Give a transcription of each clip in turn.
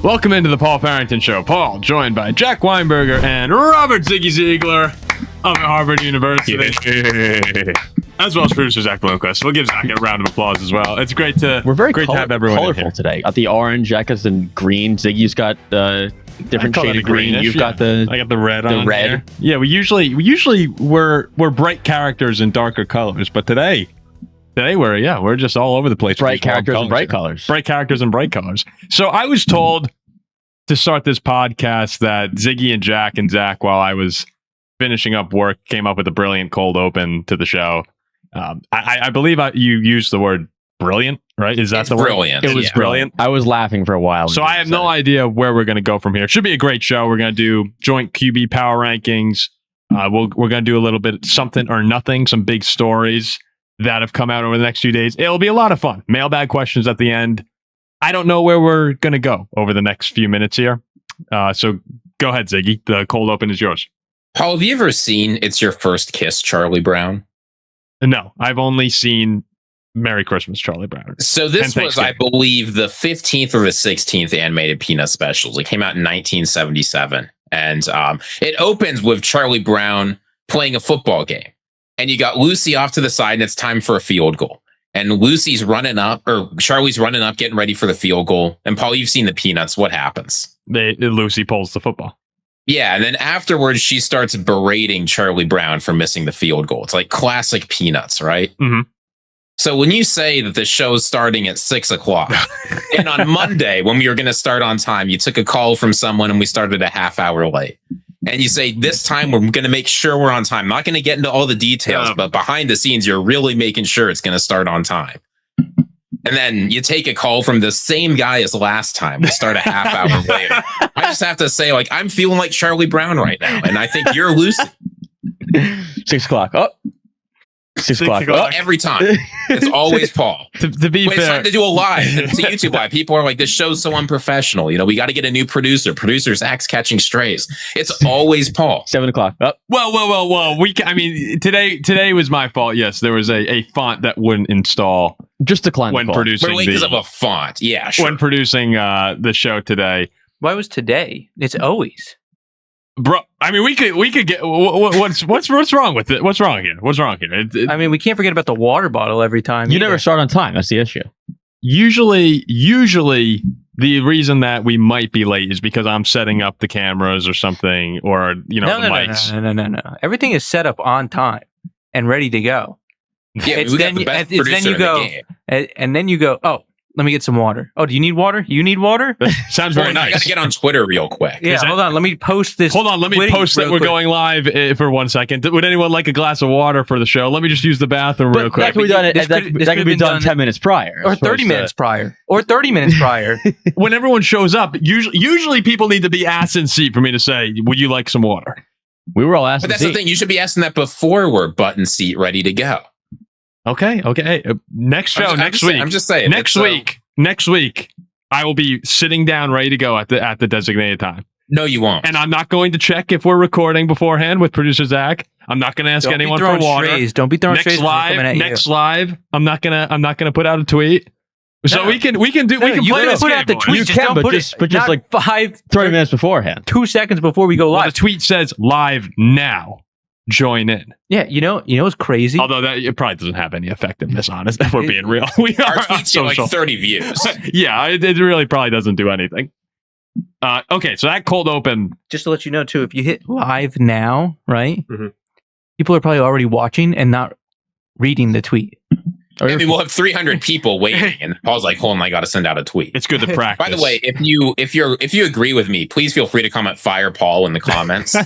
Welcome into the Paul Farrington Show. Paul, joined by Jack Weinberger and Robert Ziggy Ziegler of Harvard University. As well as producer Zach Bloomquist. We'll give Zach a round of applause as well. It's great to to have everyone colorful today. Got the orange, Jack has the green. Ziggy's got different shade of green. You've got the I got the red on red. Here. Yeah, we usually we're bright characters in darker colors, but today we're just all over the place. Bright characters and bright colors. Bright characters and bright colors. So I was told to start this podcast that Ziggy and Jack and Zach, while I was finishing up work, came up with a brilliant cold open to the show. I believe you used the word brilliant, right? Is that the word? Brilliant. It was brilliant. I was laughing for a while. So I have no idea where we're going to go from here. It should be a great show. We're going to do joint QB power rankings. We're going to do a little bit something or nothing, some big stories that have come out over the next few days. It'll be a lot of fun. Mailbag questions at the end. I don't know where we're going to go over the next few minutes here. So go ahead, Ziggy. The cold open is yours. Paul, have you ever seen It's Your First Kiss, Charlie Brown? No, I've only seen Merry Christmas, Charlie Brown. So this was, I believe, the 15th or the 16th animated Peanut specials. It came out in 1977. And it opens with Charlie Brown playing a football game. And you got Lucy off to the side, and it's time for a field goal. And Lucy's running up, or Charlie's running up, getting ready for the field goal. And Paul, you've seen the Peanuts. What happens? Lucy pulls the football. Yeah, and then afterwards, she starts berating Charlie Brown for missing the field goal. It's like classic Peanuts, right? Mm-hmm. So when you say that the show's starting at 6 o'clock, and on Monday, when we were going to start on time, you took a call from someone and we started a half hour late. And you say, this time we're going to make sure we're on time. I'm not going to get into all the details, but behind the scenes, you're really making sure it's going to start on time. And then you take a call from the same guy as last time. We start a half hour later. I just have to say, like, I'm feeling like Charlie Brown right now. And I think you're Lucy. 6 o'clock. Oh. 6 o'clock. Oh, every time. It's always Paul. To be fair, it's time to do a live. It's a YouTube live. People are like, this show's so unprofessional. You know, we got to get a new producer. Producer's Zach's catching strays. It's always Paul. 7 o'clock. Oh. Well. Today was my fault. Yes, there was a font that wouldn't install. Just decline when producing because of a font. Yeah, sure. When producing the show today. Why was today? It's always. Bro, I mean, we could get what's wrong with it? What's wrong here? I mean, we can't forget about the water bottle every time. You never start on time. That's the issue. Usually, the reason that we might be late is because I'm setting up the cameras or something, or the mics. No. Everything is set up on time and ready to go. Yeah, and then you go. Oh, let me get some water. Oh, do you need water? You need water? Sounds very nice. I got to get on Twitter real quick. Yeah, hold on. Let me post this. Hold on. Let me post that we're going live for 1 second. Would anyone like a glass of water for the show? Let me just use the bathroom real quick. That could be done 10 minutes prior. Or 30 minutes prior. Or 30 minutes prior. When everyone shows up, usually people need to be ass in seat for me to say, would you like some water? We were all asked. But that's the thing. You should be asking that before we're button seat ready to go. Okay. Next show, next week. I'm just saying. Next week, I will be sitting down ready to go at the designated time. No, you won't. And I'm not going to check if we're recording beforehand with producer Zach. I'm not going to ask anyone for water. Don't be throwing strays. Next live. I'm not gonna put out a tweet. So we can play this put out the tweet. You can, but just like 30 minutes beforehand. 2 seconds before we go live. Well, the tweet says live now. Join in. Yeah, you know what's crazy? Although it probably doesn't have any effectiveness on us, if we're being real. We Our are tweets get like 30 views. Yeah, it really probably doesn't do anything. Okay, so that cold open. Just to let you know, too, if you hit live now, right? Mm-hmm. People are probably already watching and not reading the tweet. I mean, we'll have 300 people waiting, and Paul's like, "Hold on, I got to send out a tweet." It's good to practice. By the way, if you agree with me, please feel free to comment "Fire Paul" in the comments.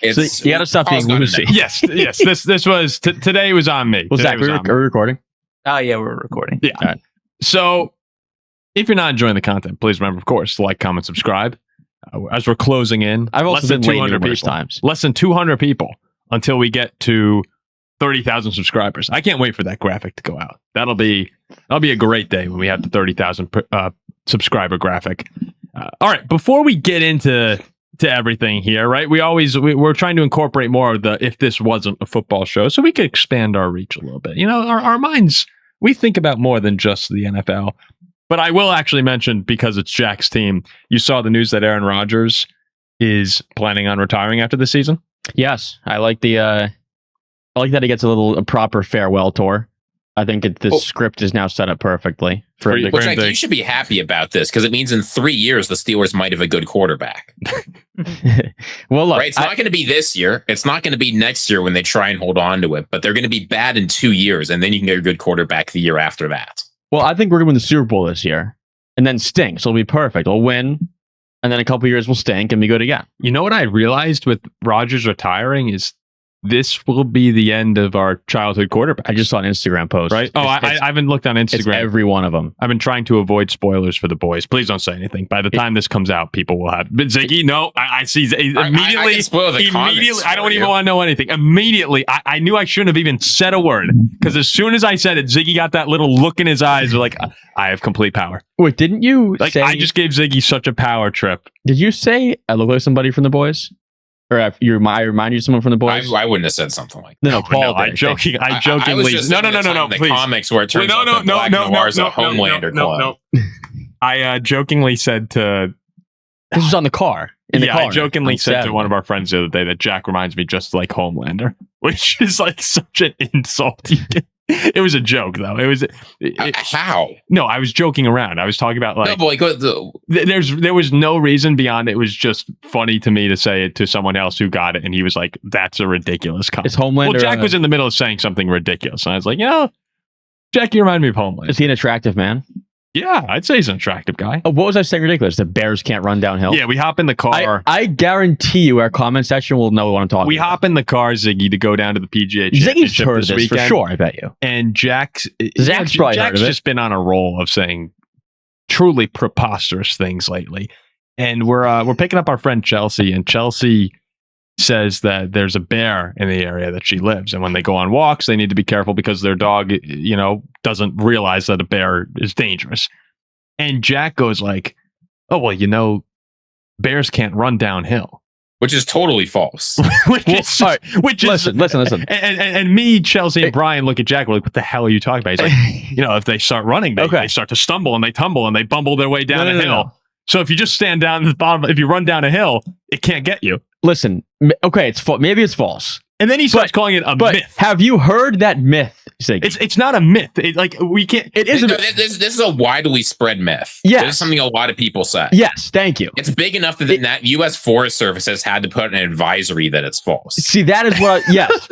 So you got to stop being Lucy. Yes. This was today was on me. Well, Zach, are we recording? Oh yeah, we're recording. Yeah. All right. So if you're not enjoying the content, please remember, of course, to like, comment, subscribe. As we're closing in, I've also been late numerous times. Less than 200 people until we get to 30,000 subscribers. I can't wait for that graphic to go out. That'll be a great day when we have the 30,000 subscriber graphic. All right, before we get into everything here, right? We're trying to incorporate more of the if this wasn't a football show, so we could expand our reach a little bit. Our minds, we think about more than just the NFL. But I will actually mention, because it's Jack's team, you saw the news that Aaron Rodgers is planning on retiring after the season. Yes, I like that he gets a proper farewell tour. I think the script is now set up perfectly. You should be happy about this, because it means in 3 years the Steelers might have a good quarterback. Well, look, it's not going to be this year. It's not going to be next year when they try and hold on to it. But they're going to be bad in 2 years, and then you can get a good quarterback the year after that. Well, I think we're going to win the Super Bowl this year, and then stink. So it'll be perfect. We'll win, and then a couple of years we'll stink and be good again. You know what I realized with Rodgers retiring is this will be the end of our childhood quarterback. I just saw an Instagram post. Right? Oh, I haven't looked on Instagram. It's every one of them. I've been trying to avoid spoilers for the boys. Please don't say anything. By the time this comes out, people will have. But Ziggy, no, I see immediately. I can spoil the immediately, I don't even want to know anything. Immediately, I knew I shouldn't have even said a word, because as soon as I said it, Ziggy got that little look in his eyes, like, I have complete power. Wait, didn't you say? I just gave Ziggy such a power trip. Did you say I look like somebody from the boys? Or I remind you of someone from the boys? I wouldn't have said something like that. No, Paul. I jokingly. I was just no. The please. comics where it turns out that Black Noir is a Homelander clone. I jokingly said to. This was on the car. I jokingly said to one of our friends the other day that Jack reminds me just like Homelander, which is like such an insult. It was a joke, though. How? No, I was joking around. I was talking about like. No, but there was no reason beyond it. Was just funny to me to say it to someone else who got it, and he was like, "That's a ridiculous comment." It's Homelander. Well, Jack was in the middle of saying something ridiculous, and I was like, Jack, you remind me of Homelander. Is he an attractive man? Yeah, I'd say he's an attractive guy. Oh, what was I saying ridiculous? The Bears can't run downhill? Yeah, we hop in the car. I guarantee you our comment section will know what I'm talking about. We hop in the car, Ziggy, to go down to the PGA Ziggy's Championship heard this of this weekend. for sure, I bet you. And Zach's probably heard of it. just been on a roll of saying truly preposterous things lately. And we're picking up our friend Chelsea, and Chelsea says that there's a bear in the area that she lives, and when they go on walks, they need to be careful because their dog, doesn't realize that a bear is dangerous. And Jack goes like, "Oh, well, bears can't run downhill," which is totally false. Listen. And me, Chelsea, and Brian look at Jack. We're like, "What the hell are you talking about?" He's like, "If they start running, they start to stumble and they tumble and they bumble their way down a hill. No. So if you just stand down at the bottom, if you run down a hill, it can't get you." Listen, okay, maybe it's false. And then he starts calling it a myth. Have you heard that myth? It's not a myth. We can't. It is. This is a widely spread myth. Yes. This is something a lot of people say. Yes, thank you. It's big enough that U.S. Forest Service has had to put an advisory that it's false. See, that is what. Yes,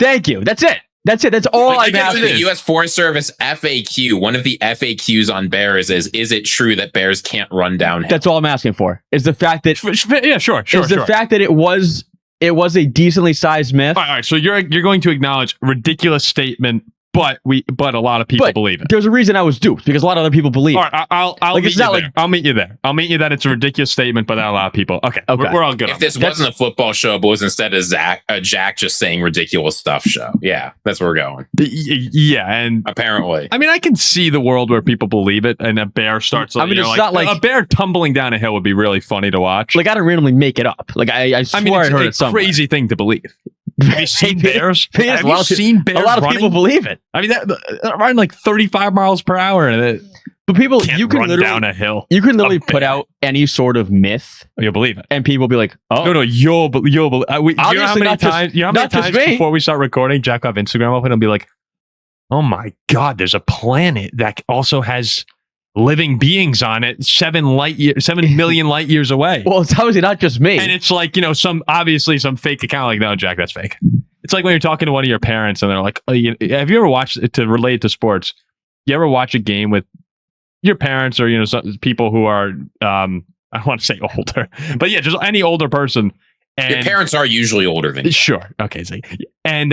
thank you. That's it. That's all I got. The U.S. Forest Service FAQ. One of the FAQs on bears is it true that bears can't run downhill? That's all I'm asking for. Is the fact that the fact that it was a decently sized myth. All right, so you're going to acknowledge ridiculous statement, but a lot of people believe it. There's a reason I was duped, because a lot of other people believe. All right, I'll meet you there. I'll meet you there. I'll meet you that it's a ridiculous statement, but not a lot of people. Okay. We're all good. If this wasn't a football show, but was instead a Jack just saying ridiculous stuff show, yeah, that's where we're going. Yeah, and apparently, I mean, I can see the world where people believe it, and a bear starts. I mean, it's not like a bear tumbling down a hill would be really funny to watch. Like, I don't randomly make it up. Like I swear I heard it somewhere. It's a crazy thing to believe. Have you seen bears? Have you seen bears? A lot of people believe it. I mean, they're running like 35 miles per hour, and but people, you can run down a hill. You can literally put out any sort of myth. You'll believe it, and people will be like, "Oh, no, you'll believe." You know how many times? Before we start recording, Jack will have Instagram open and be like, "Oh my God, there's a planet that also has living beings on it 7 million light years away." Well, it's obviously not just me. And it's like, some fake account. Like, no, Jack, that's fake. It's like when you're talking to one of your parents and they're like, "Oh, have you ever watched," to relate to sports, you ever watch a game with your parents or, some people who are, I don't want to say older, but yeah, just any older person. And your parents are usually older than you. Sure. Okay. So, and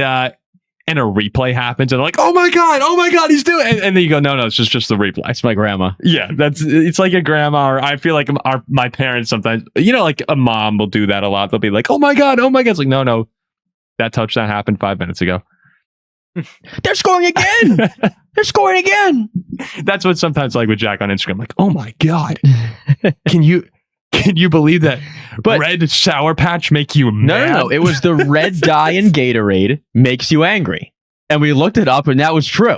a replay happens and they're like, oh my God, he's doing it. And then you go, no, it's just the replay. It's my grandma. Yeah, it's like your grandma, or I feel like my parents sometimes, like a mom will do that a lot. They'll be like, oh my God. It's like, no, that touchdown happened 5 minutes ago. They're scoring again. That's what sometimes like with Jack on Instagram, like, oh my God, can you believe that? But red Sour Patch make you mad? No. It was the red dye in Gatorade makes you angry. And we looked it up and that was true.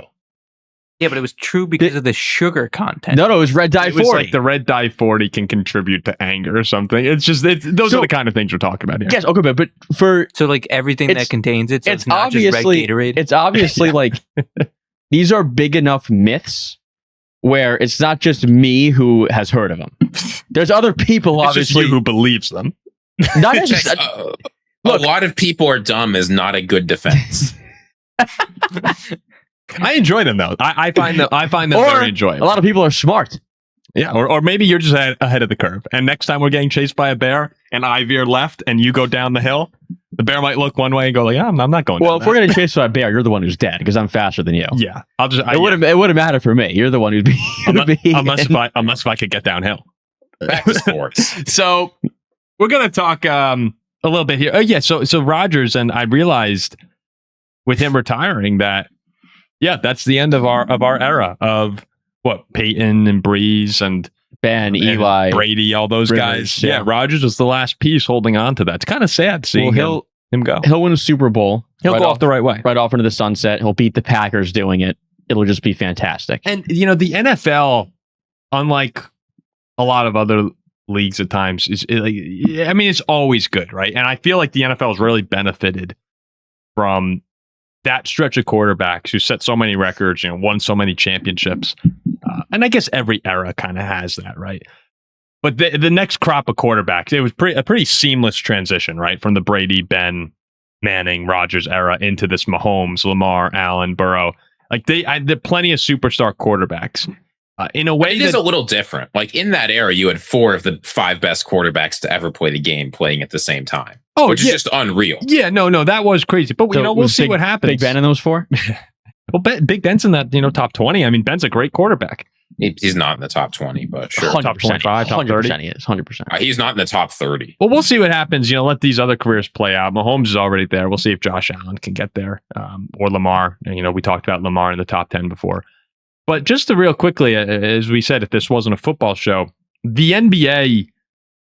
Yeah, but it was true because of the sugar content. No, it was red dye It was 40. like the red dye 40 can contribute to anger or something. It's just those are the kind of things we're talking about here. Yes, okay, but for So like everything that contains it, so it's not just red obviously Gatorade. it's obviously like these are big enough myths where it's not just me who has heard of them. There's other people, It's just obviously, you who believes them. not Just, necessarily. a Look. lot of people are dumb is not a good defense. I enjoy them though. I find them Or very a enjoyable. lot of people are smart. Yeah, or maybe you're just ahead of the curve. And next time we're getting chased by a bear and I veer left and you go down the hill, the bear might look one way and go like, I'm not going. Well, down if we're gonna chase by a bear, you're the one who's dead because I'm faster than you. yeah, I'll just It wouldn't matter for me. You're the one who'd be. unless if I could get downhill. Back to sports. So we're gonna talk a little bit here. Oh yeah, so Rodgers, and I realized with him retiring that that's the end of our era of what Peyton and Breeze and Ben, Eli, Brady, all those Rivers, guys. yeah. Yeah, Rodgers was the last piece holding on to that. It's kind of sad seeing him go. He'll win a Super Bowl. He'll go off the right way. right off into the sunset. He'll beat the Packers doing it. It'll just be fantastic. And the NFL, unlike a lot of other leagues at times, it's always good, right? And I feel like the NFL has really benefited from that stretch of quarterbacks who set so many records, won so many championships. And I guess every era kind of has that, right? But the next crop of quarterbacks, it was a pretty seamless transition, right? From the Brady, Ben, Manning, Rodgers era into this Mahomes, Lamar, Allen, Burrow. Like there are plenty of superstar quarterbacks. In a way, It is a little different. Like in that era, you had 4 of the 5 best quarterbacks to ever play the game playing at the same time. Oh, which yeah. is just unreal. Yeah, no, that was crazy. But So we'll was see what happens. Big Ben in those 4? Well, Big Ben's in that top 20. I mean, Ben's a great quarterback. He's not in the top 20, but sure. 100%, Top 25, top 30. 100% he is. 100%. He's not in the top 30. Well, we'll see what happens. Let these other careers play out. Mahomes is already there. We'll see if Josh Allen can get there, or Lamar. And, we talked about Lamar in the top 10 before. But just to real quickly, as we said, if this wasn't a football show, the NBA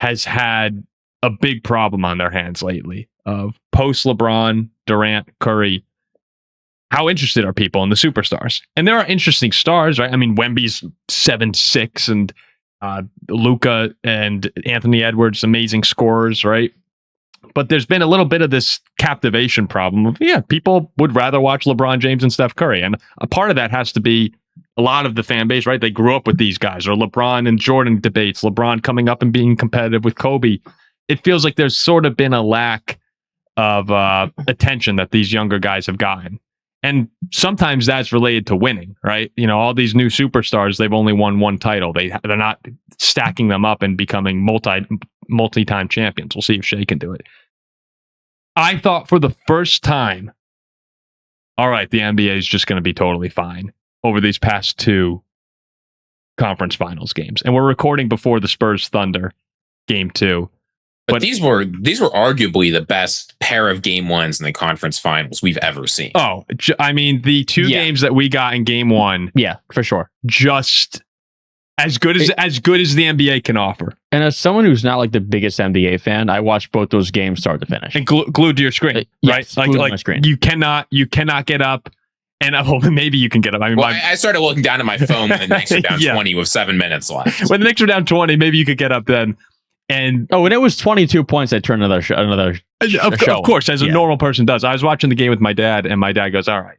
has had a big problem on their hands lately of post LeBron, Durant, Curry. How interested are people in the superstars? And there are interesting stars, right? I mean, Wemby's 7'6", and Luka and Anthony Edwards, amazing scorers, right? But there's been a little bit of this captivation problem of, people would rather watch LeBron James and Steph Curry. And a part of that has to be a lot of the fan base, right? They grew up with these guys, or LeBron and Jordan debates, LeBron coming up and being competitive with Kobe. It feels like there's sort of been a lack of attention that these younger guys have gotten. And sometimes that's related to winning, right? All these new superstars, they've only won one title. They're not stacking them up and becoming multi-time champions. We'll see if Shea can do it. I thought for the first time, all right, the NBA is just going to be totally fine over these past 2 conference finals games. And we're recording before the Spurs Thunder game 2. But these were arguably the best pair of game 1s in the conference finals we've ever seen. Oh, I mean, the 2 games that we got in game 1, Yeah, for sure. just as good as the NBA can offer. And as someone who's not like the biggest NBA fan, I watched both those games start to finish. And glued to your screen, Yes, right? glued to my screen. You cannot get up. And maybe you can get up. I mean, I started looking down at my phone when the Knicks were down 20 with 7 minutes left. when the Knicks were down 20, maybe you could get up then. And when it was 22 points, I turned another show. Of course, as a normal person does. I was watching the game with my dad, and my dad goes, "All right,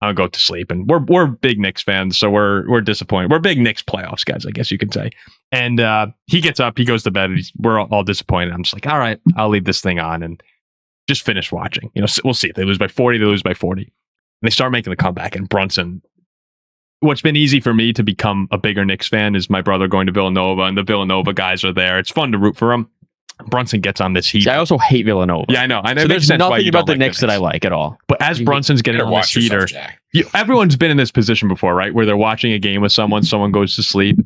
I'll go to sleep." And we're big Knicks fans, so we're disappointed. We're big Knicks playoffs guys, I guess you could say. And he gets up, he goes to bed, and we're all disappointed. I'm just like, all right, I'll leave this thing on and just finish watching. We'll see if they lose by 40, they lose by 40. And they start making the comeback, and Brunson. What's been easy for me to become a bigger Knicks fan is my brother going to Villanova, and the Villanova guys are there. It's fun to root for them. Brunson gets on this heat. See, I also hate Villanova. Yeah, I know. So there's nothing about the Knicks that I like at all. But as Brunson's getting on this heater, Jack. everyone's been in this position before, right? Where they're watching a game with someone goes to sleep,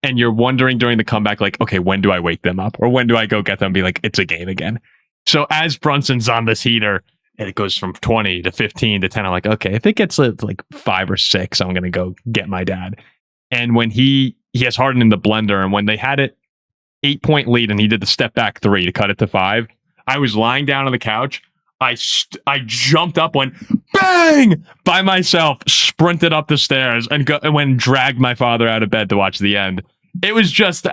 and you're wondering during the comeback, like, okay, when do I wake them up? Or when do I go get them and be like, it's a game again? So as Brunson's on this heater, and it goes from 20 to 15 to 10. I'm like, okay, if it gets like 5 or 6, I'm going to go get my dad. And when he has Harden in the blender, and when they had it 8-point lead and he did the step back 3 to cut it to 5, I was lying down on the couch. I jumped up, went, bang, by myself, sprinted up the stairs and went and dragged my father out of bed to watch the end. It was just,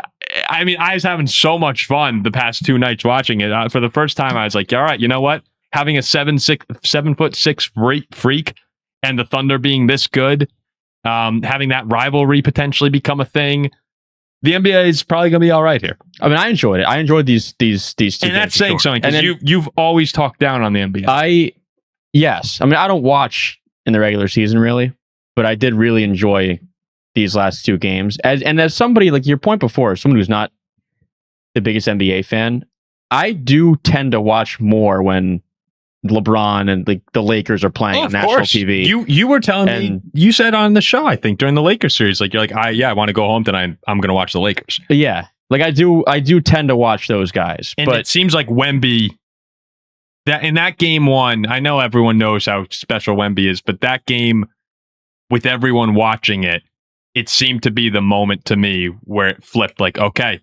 I mean, I was having so much fun the past 2 nights watching it. For the first time, I was like, all right, you know what? Having a 7'6" freak and the Thunder being this good, having that rivalry potentially become a thing, the NBA is probably going to be all right here. I mean, I enjoyed it. I enjoyed these 2 And that's saying games. something, because you've always talked down on the NBA. Yes. I mean, I don't watch in the regular season, really, but I did really enjoy these last 2 games. As somebody, like your point before, someone who's not the biggest NBA fan, I do tend to watch more when LeBron and the Lakers are playing on national TV. You were telling me, you said on the show, I think during the Lakers series, like you're like, I want to go home tonight. I'm going to watch the Lakers. Yeah, like I do tend to watch those guys. And but it seems like Wemby, that in that game 1, I know everyone knows how special Wemby is, but that game with everyone watching it, it seemed to be the moment to me where it flipped. Like, okay,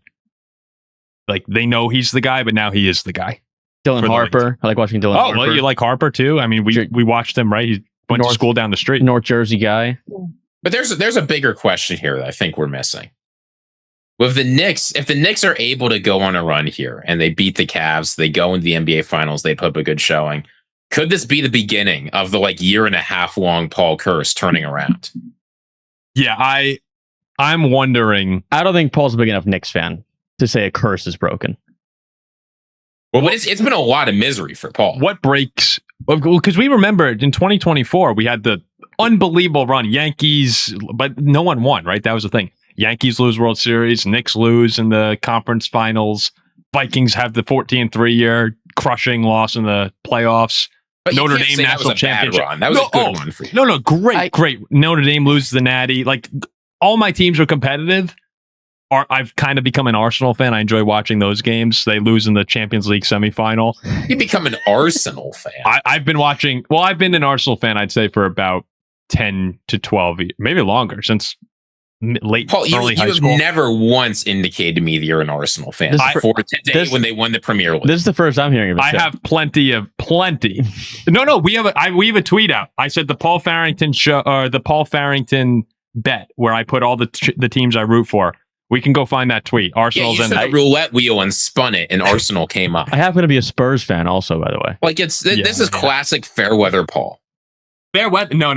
like they know he's the guy, but now he is the guy. Dylan Harper. I like watching Dylan Harper. Oh, well, you like Harper too? I mean, we watched him, right? He went to school down the street. North Jersey guy. But there's a bigger question here that I think we're missing. With the Knicks, if the Knicks are able to go on a run here and they beat the Cavs, they go into the NBA Finals, they put up a good showing, could this be the beginning of the year and a half long Paul curse turning around? Yeah, I'm wondering. I don't think Paul's a big enough Knicks fan to say a curse is broken. Well, but it's been a lot of misery for Paul. What breaks? Because we remember in 2024, we had the unbelievable run. Yankees, but no one won, right? That was the thing. Yankees lose World Series. Knicks lose in the conference finals. Vikings have the 14-3 year crushing loss in the playoffs. But Notre Dame national championship. That was a good run for you. No, great. Notre Dame loses the Natty. Like all my teams are competitive. I've kind of become an Arsenal fan. I enjoy watching those games. They lose in the Champions League semifinal. You become an Arsenal fan. I've been watching. Well, I've been an Arsenal fan, I'd say, for about 10 to 12 years, maybe longer, since late Paul, early high you have school. never once indicated to me that you're an Arsenal fan before today when they won the Premier League. This is the first I'm hearing of it. I have plenty. No, we have a tweet out. I said the Paul Farrington show, or the Paul Farrington bet, where I put all the teams I root for. We can go find that tweet. Arsenal's in the roulette wheel and spun it, and Arsenal came up. I happen to be a Spurs fan, also, by the way. Like this is classic Fairweather Paul. Fairweather? No.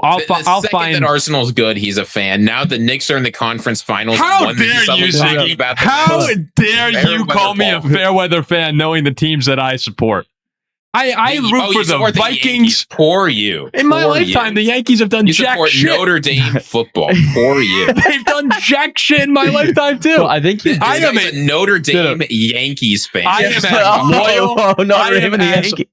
I'll find find that Arsenal's good. He's a fan. Now the Knicks are in the conference finals. How dare you, Ziggy? How dare you call me a Fairweather fan, knowing the teams that I support? I root for the Vikings. Poor you. In my lifetime, the Yankees have done jack shit. Notre Dame football. Poor you. They've done jack shit in my lifetime too. Well, I think I am a Notre Dame Yankees fan. I am as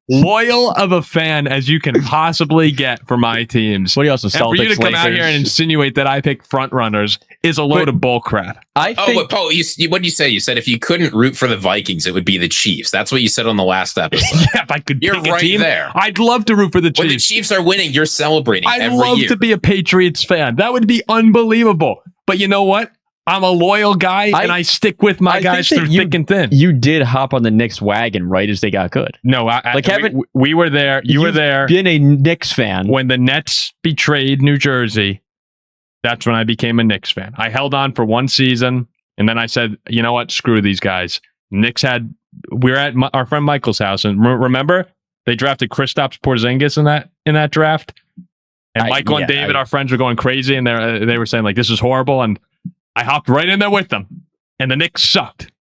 loyal of a fan as you can possibly get for my teams. What do you also Celtics? And for you to come out here and insinuate that I pick front runners is a load of bull crap. But Paul, what did you say? You said if you couldn't root for the Vikings, it would be the Chiefs. That's what you said on the last episode. Yeah, if I could You're pick a right team, there. I'd love to root for the Chiefs. When the Chiefs are winning, you're celebrating every year. I'd love to be a Patriots fan. That would be unbelievable. But you know what? I'm a loyal guy, and I stick with my guys through thick and thin. You did hop on the Knicks wagon right as they got good. No, we were there. You were there. Been a Knicks fan when the Nets betrayed New Jersey. That's when I became a Knicks fan. I held on for one season, and then I said, you know what? Screw these guys. Knicks we were at our friend Michael's house, and remember they drafted Kristaps Porzingis in that draft, and Michael and David, our friends, were going crazy, and they were saying like this is horrible, and I hopped right in there with them, and the Knicks sucked.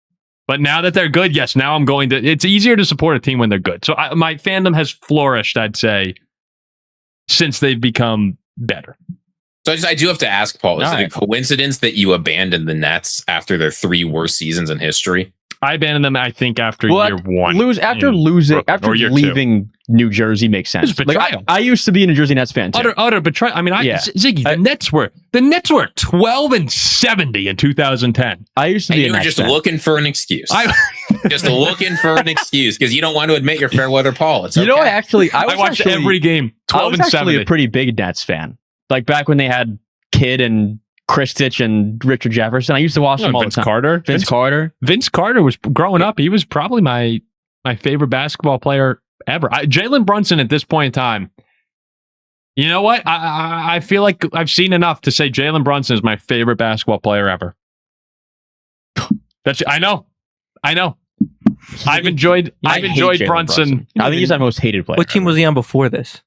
But now that they're good, yes, now I'm going to. It's easier to support a team when they're good. So my fandom has flourished, I'd say, since they've become better. So I do have to ask, Paul, is it a coincidence that you abandoned the Nets after their 3 worst seasons in history? I abandoned them, I think, after year one. After leaving New Jersey makes sense. Like, I used to be a New Jersey Nets fan too. Utter betrayal. I mean, Ziggy, the Nets were 12-70 in 2010. I used to be. You were just looking for an excuse. Just looking for an excuse because you don't want to admit you're Fairweather Paul. It's okay. You know, I watched every game. 12-70. I was actually a pretty big Nets fan. Like back when they had Kidd and Kristich and Richard Jefferson, I used to watch them all the time. Vince Carter was growing up. He was probably my favorite basketball player ever. Jalen Brunson at this point in time You know what? I feel like I've seen enough to say Jalen Brunson is my favorite basketball player ever. I know. I've enjoyed Jalen Brunson. I think he's our most hated player. What team was he on before this?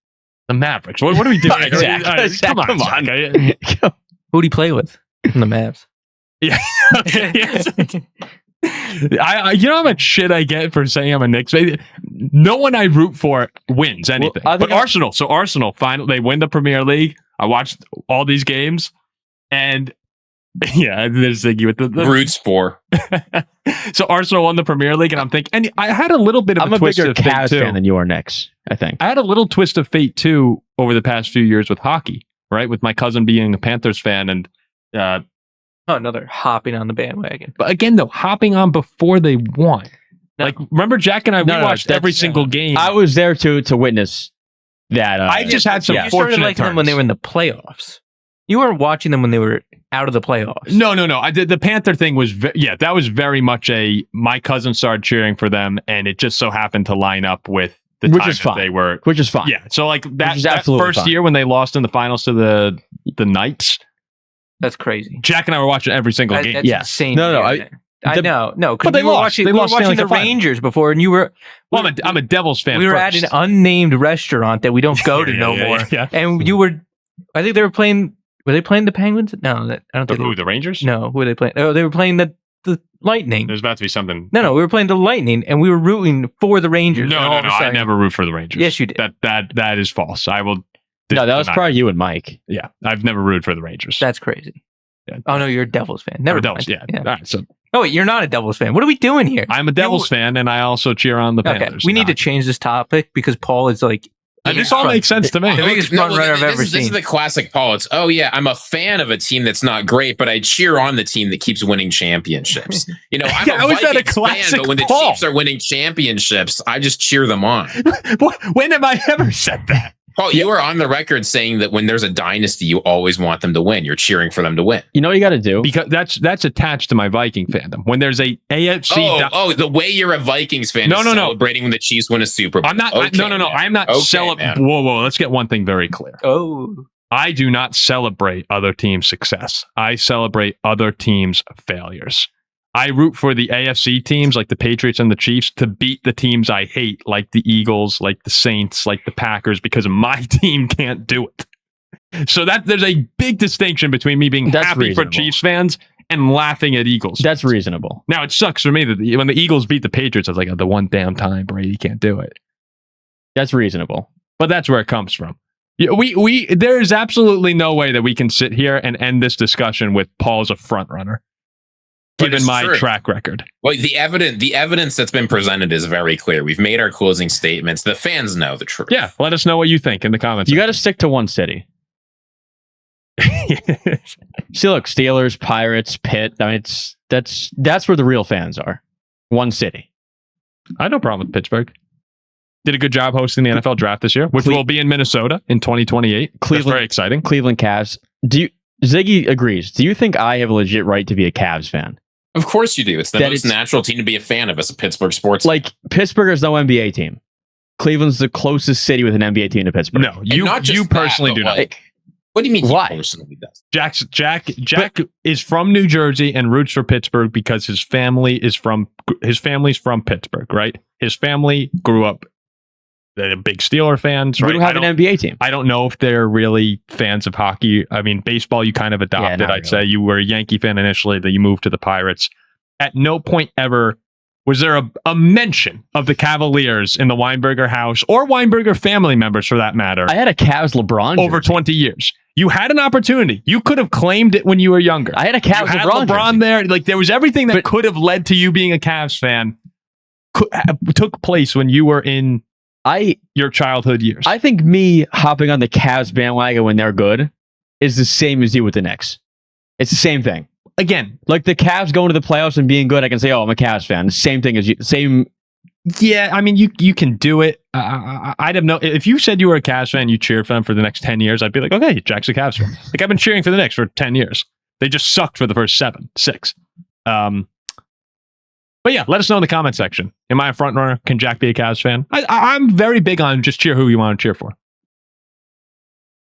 The Mavericks. What are we doing? Zach, Come on. Zach. Who'd he play with? The Mavs. Yeah. You know how much shit I get for saying I'm a Knicks fan? No one I root for wins anything. Well, but Arsenal. So Arsenal, finally, they win the Premier League. I watched all these games. And yeah, there's Ziggy with the Roots for. So Arsenal won the Premier League, and I'm thinking, and I had a little bit of I'm a a twist bigger of fate Cavs too. fan than you are, Knicks, I think. I had a little twist of fate too over the past few years with hockey, right? With my cousin being a Panthers fan, and Another hopping on the bandwagon. but again, though, hopping on before they won. No. Like, remember Jack and I, we No, watched that's- every single game. I was there to witness that. I just had some yeah. You started fortunate liking them when turns. they were in the playoffs. You weren't watching them when they were out of the playoffs. No. I did the Panther thing was that was very much my cousin started cheering for them, and it just so happened to line up with the Which time is that fine. they were. Which is fine. Yeah, so like that, is that absolutely first fine. year when they lost in the finals to the Knights, That's crazy. Jack and I were watching every single game. That's Yeah. insane. No, I know. No, But because they we were lost. watching, They we were lost Stanley watching the Cup final. Rangers before, and you were. Well, I'm a Devils fan. We were first. at an unnamed restaurant that we don't go to no more. Yeah. And you were. I think they were playing. Were they playing the Penguins? No, I don't think. Who, the Rangers? No, who were they playing? Oh, they were playing the Lightning. There's about to be something. No, we were playing the Lightning, and we were rooting for the Rangers. No, and all of a I sudden- never root for the Rangers. Yes, you did. That is false. I will. No, that was deny probably it. you and Mike. Yeah, I've never rooted for the Rangers. That's crazy. Yeah. Oh no, you're a Devils fan. Never Or Devils. mind. Yeah. All right, so Oh wait, you're not a Devils fan. What are we doing here? I'm a Devils fan, and I also cheer on the Okay, Panthers. we need to change this topic because Paul is like. This all makes sense to me. The biggest front runner I've ever This is seen. the classic Paul. It's, oh yeah, I'm a fan of a team that's not great, but I cheer on the team that keeps winning championships. You know, I'm How a is that a Vikings classic fan, but when the Paul? Chiefs are winning championships, I just cheer them on. When have I ever said that? Paul, you are on the record saying that when there's a dynasty, you always want them to win. You're cheering for them to win. You know what you got to do? Because that's attached to my Viking fandom. When there's a AFC, The way you're a Vikings fan No, is no, no. celebrating when the Chiefs win a Super Bowl. I'm not. Okay, no. man. I'm not Okay, celebrating. man. Whoa. Let's get one thing very clear. Oh, I do not celebrate other teams' success. I celebrate other teams' failures. I root for the AFC teams like the Patriots and the Chiefs to beat the teams I hate, like the Eagles, like the Saints, like the Packers, because my team can't do it. So there's a big distinction between me being That's happy reasonable. for Chiefs fans and laughing at Eagles. That's reasonable. Now, it sucks for me that when the Eagles beat the Patriots, I was like, oh, the one damn time Brady can't do it. That's reasonable. But that's where it comes from. Yeah, there is absolutely no way that we can sit here and end this discussion with Paul's a front runner, But given it's my true. track record. Well, the evidence that's been presented is very clear. We've made our closing statements. The fans know the truth. Yeah, let us know what you think in the comments. You got to stick to one city. See, look, Steelers, Pirates, Pitt. I mean, that's where the real fans are. One city. I had no problem with Pittsburgh. Did a good job hosting the NFL draft this year, which will be in Minnesota in 2028. That's Cleveland- very exciting. Cleveland Cavs. Ziggy agrees. Do you think I have a legit right to be a Cavs fan? Of course you do. It's the That most it's- natural team to be a fan of as a Pittsburgh sports. Like, Pittsburgh is no NBA team. Cleveland's the closest city with an NBA team to Pittsburgh. No, And you not just you personally that, do but not. like, what do you mean? Why? He personally does. Jack is from New Jersey and roots for Pittsburgh because his family's from Pittsburgh, right? His family grew up. They're big Steeler fans, We right? don't have an NBA team. I don't know if they're really fans of hockey. I mean, baseball, you kind of adopted. not I'd say really. you were a Yankee fan initially, then you moved to the Pirates. At no point ever was there a mention of the Cavaliers in the Weinberger house or Weinberger family members, for that matter, I had a Cavs LeBron over jersey. 20 years. You had an opportunity. You could have claimed it when you were younger. I had a You Cavs had LeBron LeBron jersey. there. Like, there was everything that But- could have led to you being a Cavs fan took place when you were in your childhood years. I think me hopping on the Cavs bandwagon when they're good is the same as you with the Knicks. It's the same thing. Again, Like the Cavs going to the playoffs and being good, I can say, "Oh, I'm a Cavs fan." The same thing as you. Same. yeah, I mean, you can do it. I'd have no. If you said you were a Cavs fan, you cheered for them for the next 10 years, I'd be like, okay, Jack's a Cavs fan. Like, I've been cheering for the Knicks for 10 years. They just sucked for the first 6. But yeah, let us know in the comment section. Am I a front runner? Can Jack be a Cavs fan? I'm very big on just cheer who you want to cheer for.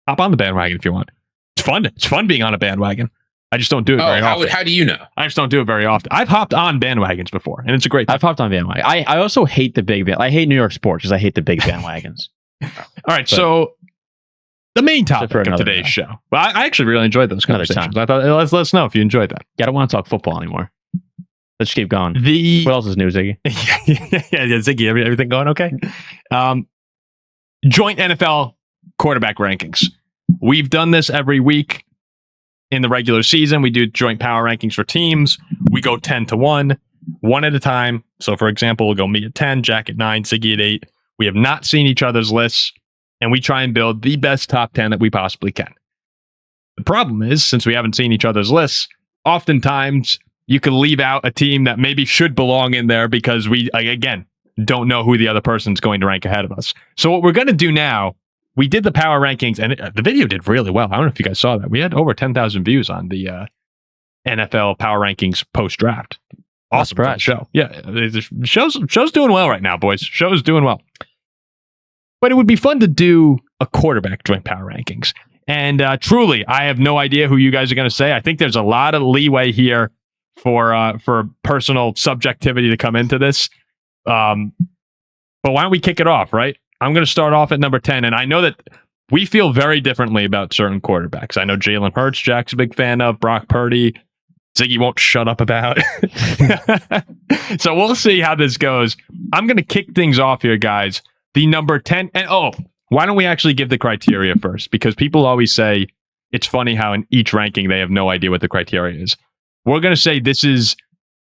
hop on the bandwagon if you want. It's fun. It's fun being on a bandwagon. I just don't do it very often. How do you know? I just don't do it very often. I've hopped on bandwagons before, and it's a great time. I've hopped on bandwagon. I also hate the big I hate New York sports because I hate the big bandwagons. All right, so the main topic for of another today's time. show. Well, I actually really enjoyed those Another conversations. I thought let us know if you enjoyed that. Yeah, I don't want to talk football anymore. Let's keep going. The What else is new, Ziggy? yeah, Ziggy, everything going okay? Joint NFL quarterback rankings. We've done this every week in the regular season. We do joint power rankings for teams. We go 10 to 1, one at a time. So, for example, we'll go me at 10, Jack at 9, Ziggy at 8. We have not seen each other's lists, and we try and build the best top 10 that we possibly can. The problem is, since we haven't seen each other's lists, oftentimes you can leave out a team that maybe should belong in there because we, again, don't know who the other person's going to rank ahead of us. So what we're going to do now, we did the power rankings, and the video did really well. I don't know if you guys saw that. We had over 10,000 views on the NFL power rankings post-draft. Awesome for the show. Yeah, the show's doing well right now, boys. Show's doing well. But it would be fun to do a quarterback joint power rankings. And truly, I have no idea who you guys are going to say. I think there's a lot of leeway here for personal subjectivity to come into this. But why don't we kick it off, right? I'm going to start off at number 10, and I know that we feel very differently about certain quarterbacks. I know Jalen Hurts, Jack's a big fan of, Brock Purdy, Ziggy won't shut up about. So we'll see how this goes. I'm going to kick things off here, guys. The number 10, and why don't we actually give the criteria first? Because people always say it's funny how in each ranking they have no idea what the criteria is. We're going to say this is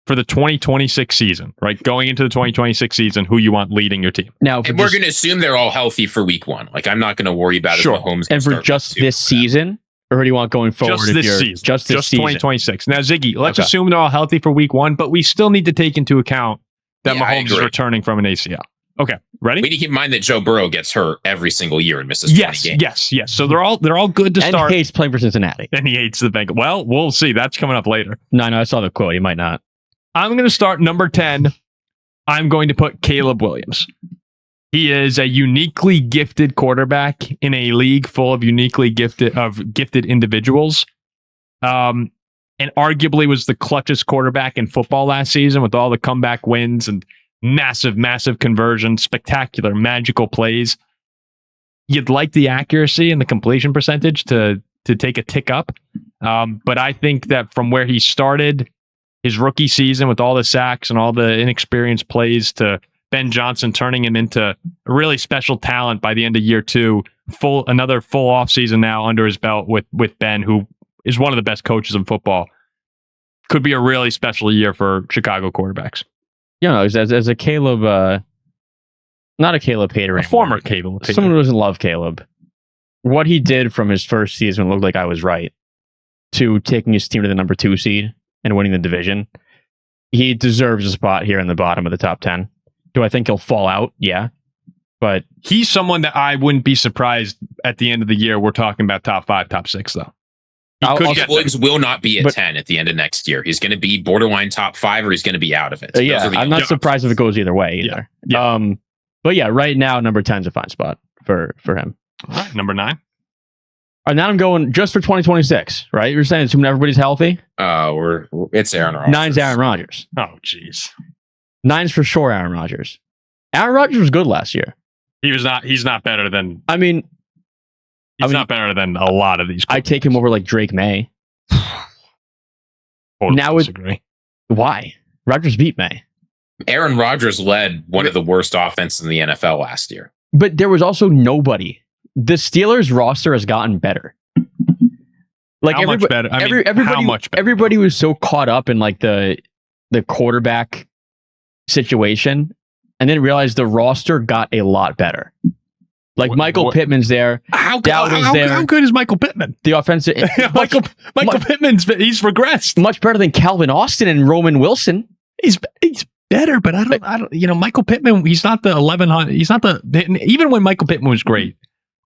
for the 2026 season, right? Going into the 2026 season, who you want leading your team. Now, And we're going to assume they're all healthy for week 1. Like, I'm not going to worry about Sure. if Mahomes and for just this season, or who do you want going forward? Just this season. Just this season. 2026. Now, Ziggy, let's Okay. assume they're all healthy for week 1, but we still need to take into account that Yeah, I Mahomes is agree. returning from an ACL. Okay, ready? We need to keep in mind that Joe Burrow gets hurt every single year and misses 20 games. Yes. So they're all good to And start. hates playing for Cincinnati. And he hates the Bengals. Well, we'll see. That's coming up later. No, I saw the quote. He might not. I'm going to start number 10. I'm going to put Caleb Williams. He is a uniquely gifted quarterback in a league full of uniquely gifted individuals. And arguably was the clutchest quarterback in football last season with all the comeback wins and massive conversions, spectacular, magical plays. You'd like the accuracy and the completion percentage to take a tick up. But I think that from where he started his rookie season with all the sacks and all the inexperienced plays to Ben Johnson turning him into a really special talent by the end of year 2, another full offseason now under his belt with Ben, who is one of the best coaches in football. Could be a really special year for Chicago quarterbacks. You know, as a Caleb, not a Caleb hater, A former Caleb. someone who doesn't love Caleb. What he did from his first season looked like I was right, to taking his team to the number 2 seed and winning the division. He deserves a spot here in the bottom of the top 10. Do I think he'll fall out? Yeah. But He's someone that I wouldn't be surprised at the end of the year. We're talking about top 5, top 6, though. He could Caleb get Williams will not be at But- 10 at the end of next year. He's going to be borderline top 5 or he's going to be out of it. Those yeah, are the I'm not only surprised if it goes either way Yeah. either. Yeah. But yeah, right now, number 10 is a fine spot for him. All right, number 9. And now I'm going just for 2026, right? You're saying assuming everybody's healthy? It's Aaron Rodgers. 9's Aaron Rodgers. Oh, jeez. 9's for sure Aaron Rodgers. Aaron Rodgers was good last year. He's not better than I mean, not better than a lot of these. I take him over like Drake Maye. Totally now disagree. Why? Rodgers beat May. Aaron Rodgers led one of the worst offenses in the NFL last year. But there was also nobody. The Steelers roster has gotten better. Like How much better? I mean, everybody, how much better? Everybody was so caught up in like the quarterback situation, and then realized the roster got a lot better. Like Michael Pittman's there. How Dowding's there. good is Michael Pittman? The offensive Michael Pittman's he's regressed. much better than Calvin Austin and Roman Wilson. He's better, but I don't. You know, Michael Pittman. He's not the 1100. He's not the. Even when Michael Pittman was great,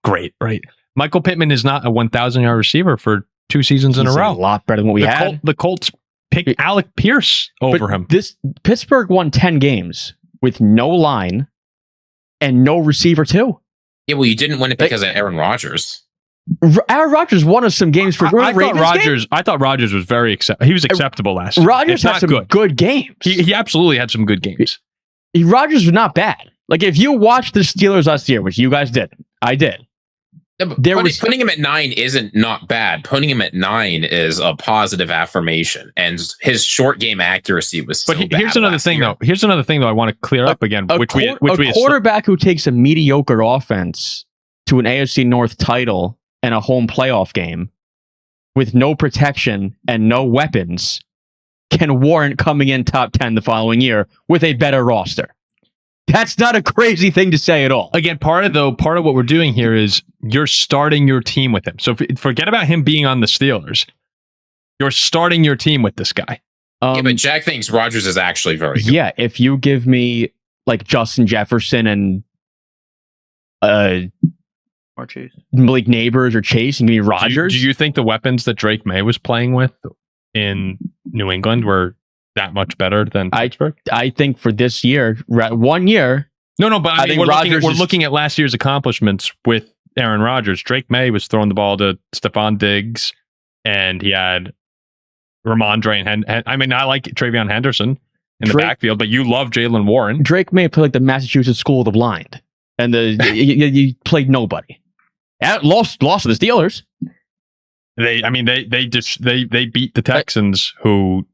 right? Michael Pittman is not a 1,000-yard receiver for 2 seasons in a He's row. a lot better than what we had. The Colts picked Alec Pierce over him. This Pittsburgh won 10 games with no line and no receiver too. Yeah, well, you didn't win it because of Aaron Rodgers. Aaron Rodgers won us some games for I thought Rodgers was very he was acceptable last year. Rodgers had some good games. He absolutely had some good games. Rodgers was not bad. Like, if you watched the Steelers last year, which you guys did, I did. Putting him at 9 isn't not bad. Putting him at 9 is a positive affirmation, and his short game accuracy was. But here's another thing, though. Here's another thing, though. I want to clear up again. A quarterback who takes a mediocre offense to an AFC North title and a home playoff game with no protection and no weapons can warrant coming in top 10 the following year with a better roster. That's not a crazy thing to say at all. Again, part of what we're doing here is you're starting your team with him. So forget about him being on the Steelers. You're starting your team with this guy. But Jack thinks Rodgers is actually very good. Yeah, if you give me like Justin Jefferson and or Chase, Malik Neighbors or Chase, and give me Rodgers. Do you think the weapons that Drake Maye was playing with in New England were that much better than Pittsburgh? I think for this year, 1 year. No, but I mean, we're looking at last year's accomplishments with Aaron Rodgers. Drake Maye was throwing the ball to Stephon Diggs, and he had Ramondre and I mean, I like Travion Henderson in the backfield, but you love Jalen Warren. Drake Maye played like the Massachusetts School of the Blind, and you played nobody. Lost to the Steelers. They beat the Texans, who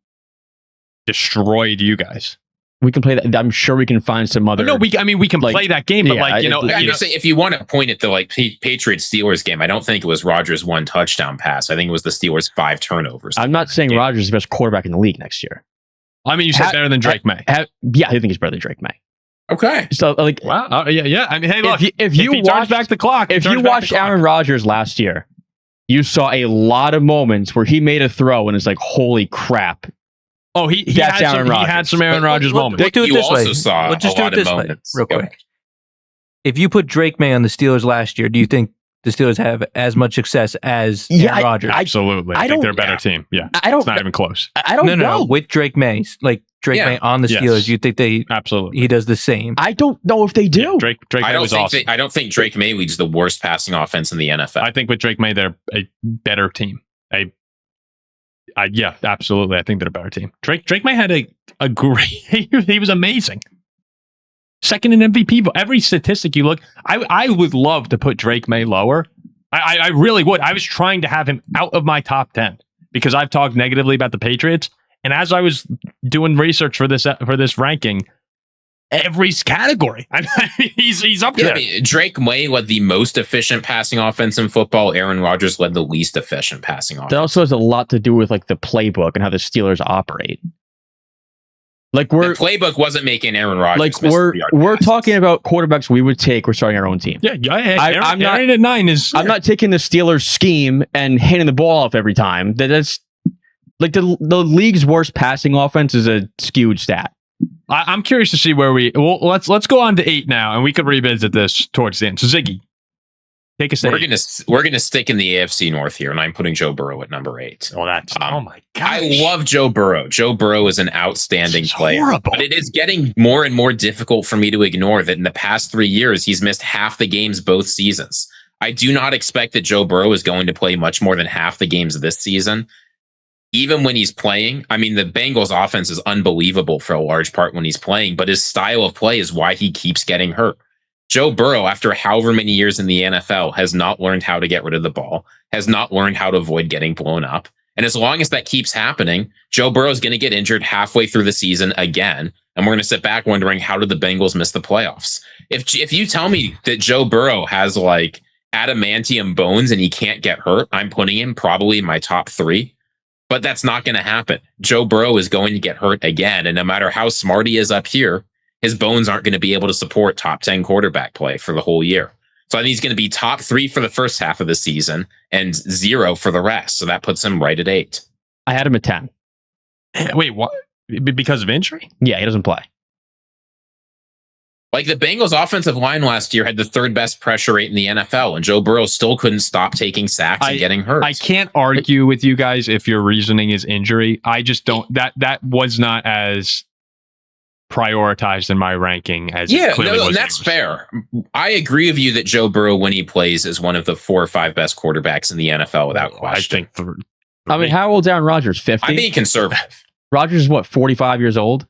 destroyed you guys. We can play that. I'm sure we can find some other. No, we can play that game, but if you want to point at the Patriots Steelers game, I don't think it was Rodgers' 1 touchdown pass. I think it was the Steelers' 5 turnovers. I'm not saying Rodgers is the best quarterback in the league next year. I mean, you said better than Drake Maye. Yeah, I think he's better than Drake Maye. Okay. So like, wow, yeah. I mean, hey, look, if you watch back the clock, if you watched Aaron Rodgers last year, you saw a lot of moments where he made a throw and it's like, holy crap. Oh, he had some Aaron Rodgers moments. Let's do it this way. Let's just do it this way, real quick. If you put Drake Maye on the Steelers last year, do you think the Steelers have as much success as Aaron Rodgers? Absolutely. I think they're a better team. Yeah. It's not even close. I don't know. No. With Drake Maye, Maye on the Steelers, you think he does the same? I don't know if they do. Yeah, Drake Maye was awesome. I don't think Drake Maye leads the worst passing offense in the NFL. I think with Drake Maye, they're a better team. Yeah, absolutely. I think they're a better team. Drake Maye had a great. He was amazing. Second in MVP. Every statistic you look, I would love to put Drake Maye lower. I really would. I was trying to have him out of my top 10 because I've talked negatively about the Patriots. And as I was doing research for this ranking, every category, I mean, he's up there. Drake Maye led the most efficient passing offense in football. Aaron Rodgers led the least efficient passing offense. That also has a lot to do with like the playbook and how the Steelers operate. Like the playbook wasn't making Aaron Rodgers. Like we're talking about quarterbacks we would take. We're starting our own team. Yeah, I'm not at 9 is. I'm not taking the Steelers scheme and handing the ball off every time. That's like the league's worst passing offense is a skewed stat. I'm curious to see where let's go on to 8 now, and we could revisit this towards the end. So Ziggy, take us. We're gonna stick in the AFC North here, and I'm putting Joe Burrow at number 8. Oh, oh my god! I love Joe Burrow. Joe Burrow is an outstanding player, horrible. But it is getting more and more difficult for me to ignore that in the past 3 years he's missed half the games both seasons. I do not expect that Joe Burrow is going to play much more than half the games this season. Even when he's playing, I mean, the Bengals offense is unbelievable for a large part when he's playing, but his style of play is why he keeps getting hurt. Joe Burrow, after however many years in the NFL, has not learned how to get rid of the ball, has not learned how to avoid getting blown up. And as long as that keeps happening, Joe Burrow is going to get injured halfway through the season again. And we're going to sit back wondering, how did the Bengals miss the playoffs? If you tell me that Joe Burrow has like adamantium bones and he can't get hurt, I'm putting him probably in my top 3. But that's not going to happen. Joe Burrow is going to get hurt again. And no matter how smart he is up here, his bones aren't going to be able to support top 10 quarterback play for the whole year. So I think he's going to be top 3 for the first half of the season and 0 for the rest. So that puts him right at 8. I had him at 10. Wait, what? Because of injury? Yeah, he doesn't play. Like the Bengals offensive line last year had the 3rd best pressure rate in the NFL, and Joe Burrow still couldn't stop taking sacks and getting hurt. I can't argue with you guys if your reasoning is injury. I just don't. That was not as prioritized in my ranking as Yeah, clearly no, was that's yours. fair. I agree with you that Joe Burrow, when he plays, is one of the 4 or 5 best quarterbacks in the NFL without question. I think. I mean, how old's Aaron Rodgers? 50. I'm being conservative. Rodgers is what, 45 years old?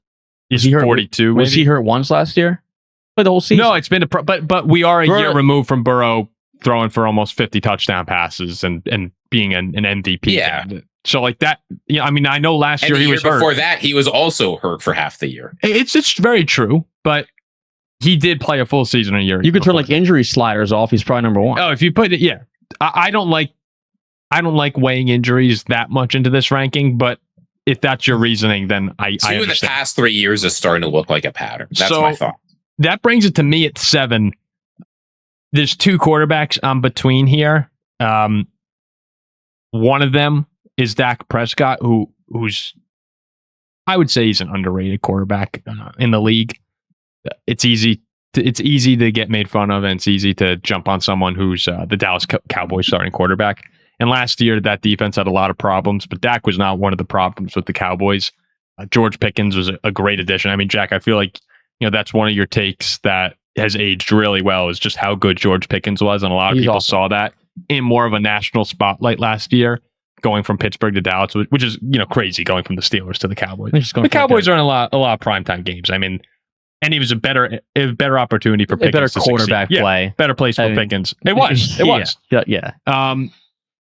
He's he hurt- 42. Was he hurt once last year? Played the whole season. No, it's been but we are a Burrow- year removed from Burrow throwing for almost 50 touchdown passes and being an MVP. Yeah. candidate. So like that, yeah. I mean, I know last And year the he year was hurt. before that, he was also hurt for half the year. It's very true, but he did play a full season a year. You could turn before. like injury sliders off. He's probably number one. Oh, if you put it, yeah. I don't like weighing injuries that much into this ranking, but if that's your reasoning, then I 2 of the understand. past 3 years is starting to look like a pattern. That's So- my thought. That brings it to me at 7. There's 2 quarterbacks I'm between here. One of them is Dak Prescott, who's I would say he's an underrated quarterback in the league. It's easy to get made fun of, and it's easy to jump on someone who's the Dallas Cowboys starting quarterback. And last year, that defense had a lot of problems, but Dak was not one of the problems with the Cowboys. George Pickens was a great addition. I mean, Jack, I feel like that's one of your takes that has aged really well, is just how good George Pickens was, and a lot of He's people awesome. saw that in more of a national spotlight last year, going from Pittsburgh to Dallas, which is crazy, going from the Steelers to the Cowboys. He's just going The for Cowboys are in a lot of primetime games. I mean, and he was a better opportunity for a Pickens better to quarterback succeed. Yeah, play. better place for I mean, Pickens. It was. Yeah.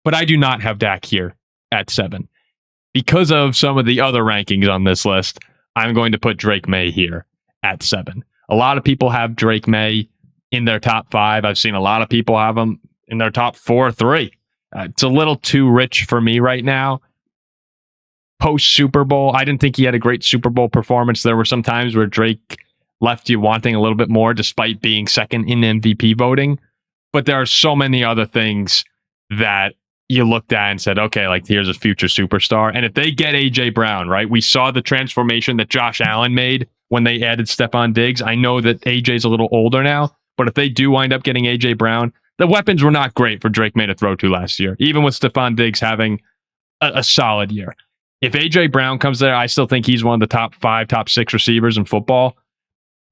But I do not have Dak here at 7 because of some of the other rankings on this list. I'm going to put Drake Maye here at 7. A lot of people have Drake Maye in their top 5. I've seen a lot of people have him in their top 4 or 3. It's a little too rich for me right now. Post Super Bowl, I didn't think he had a great Super Bowl performance. There were some times where Drake left you wanting a little bit more, despite being second in MVP voting. But there are so many other things that you looked at and said, okay, like here's a future superstar. And if they get AJ Brown, right? We saw the transformation that Josh Allen made when they added Stephon Diggs. I know that AJ's a little older now, but if they do wind up getting AJ Brown, the weapons were not great for Drake Maye to throw to last year, even with Stephon Diggs having a solid year. If AJ Brown comes there, I still think he's one of the top 5, top 6 receivers in football.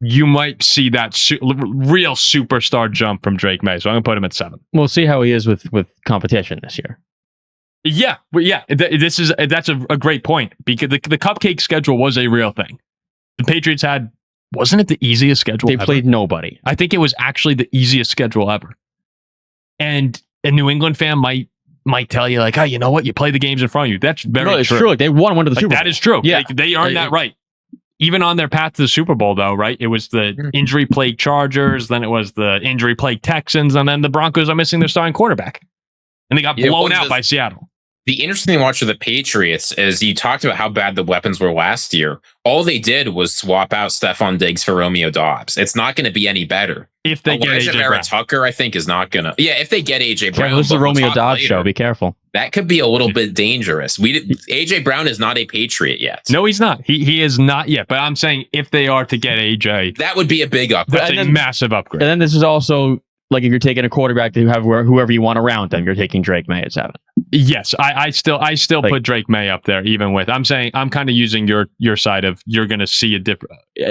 You might see that real superstar jump from Drake Maye. So I'm going to put him at 7. We'll see how he is with competition this year. Yeah, but yeah, that's a great point, because the cupcake schedule was a real thing. The Patriots wasn't it the easiest schedule They ever? played nobody. I think it was actually the easiest schedule ever. And a New England fan might tell you like, oh, you know what? You play the games in front of you. That's very No, it's true. true. Like, they won one of the Like, Super Bowl. that is true. Yeah. They earned that right. Even on their path to the Super Bowl, though, right? It was the injury-plagued Chargers, then it was the injury-plagued Texans, and then the Broncos are missing their starting quarterback. And they got blown out by Seattle. The interesting thing to watch with the Patriots is you talked about how bad the weapons were last year. All they did was swap out Stephon Diggs for Romeo Doubs. It's not going to be any better. If they get AJ Brown. Tucker, I think, is not going to. Yeah, if they get AJ Brown. This is the but we'll Romeo talk Dobbs later. show. Be careful. That could be a little bit dangerous. AJ Brown is not a Patriot yet. No, he's not. He is not yet. But I'm saying if they are to get AJ, That would be a big upgrade. that's a massive upgrade. And then this is also like if you're taking a quarterback to have whoever you want around them, you're taking Drake Maye at 7. Yes, I still Like- put Drake Maye up there, even with. I'm saying I'm kind of using your side of you're going to see an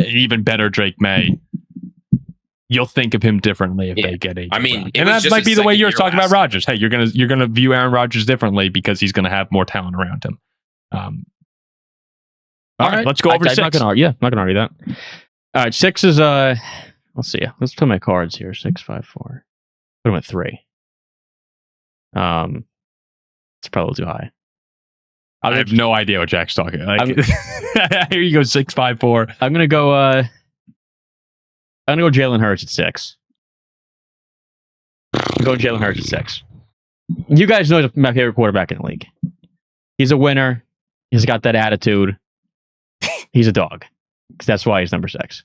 even better Drake Maye. You'll think of him differently if they get AJ. I mean, Brown. it And was that just might his be the way second you're year talking about last Rodgers. Hey, you're gonna view Aaron Rodgers differently because he's going to have more talent around him. All right, let's go over 6. I'm not gonna argue that. All right, 6 is let's see. Let's put my cards here. 6, 5, 4. Put them at 3. It's probably too high. I have no idea what Jack's talking. Like, here you go, 6, 5, 4. I'm gonna go. I'm gonna go Jalen Hurts at 6. I'm going Jalen Hurts at 6. You guys know he's my favorite quarterback in the league. He's a winner. He's got that attitude. He's a dog. That's why he's number 6.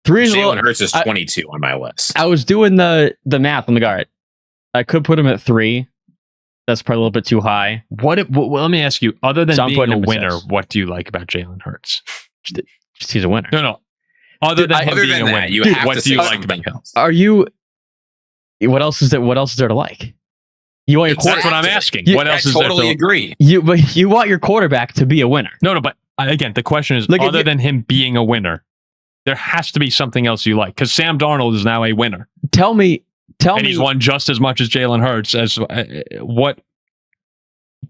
3 is a Jalen little, Hurts is 22 on my list. I was doing the math on the guard. I could put him at 3. That's probably a little bit too high. Well, let me ask you. Other than So I'm being putting a him at winner, 6. what do you like about Jalen Hurts? Just he's a winner. No. Other than him Other being than a that, winner, you have what to do you say like about something him? else. Are you? What else is there? What else is there to like? You want your That's what I'm Exactly. asking. Yeah, What else I is there? totally agree. you want your quarterback to be a winner. No, but again, the question is, Look, other than him being a winner, There has to be something else you like because Sam Darnold is now a winner. Tell me, and he's won just as much as Jalen Hurts. As what?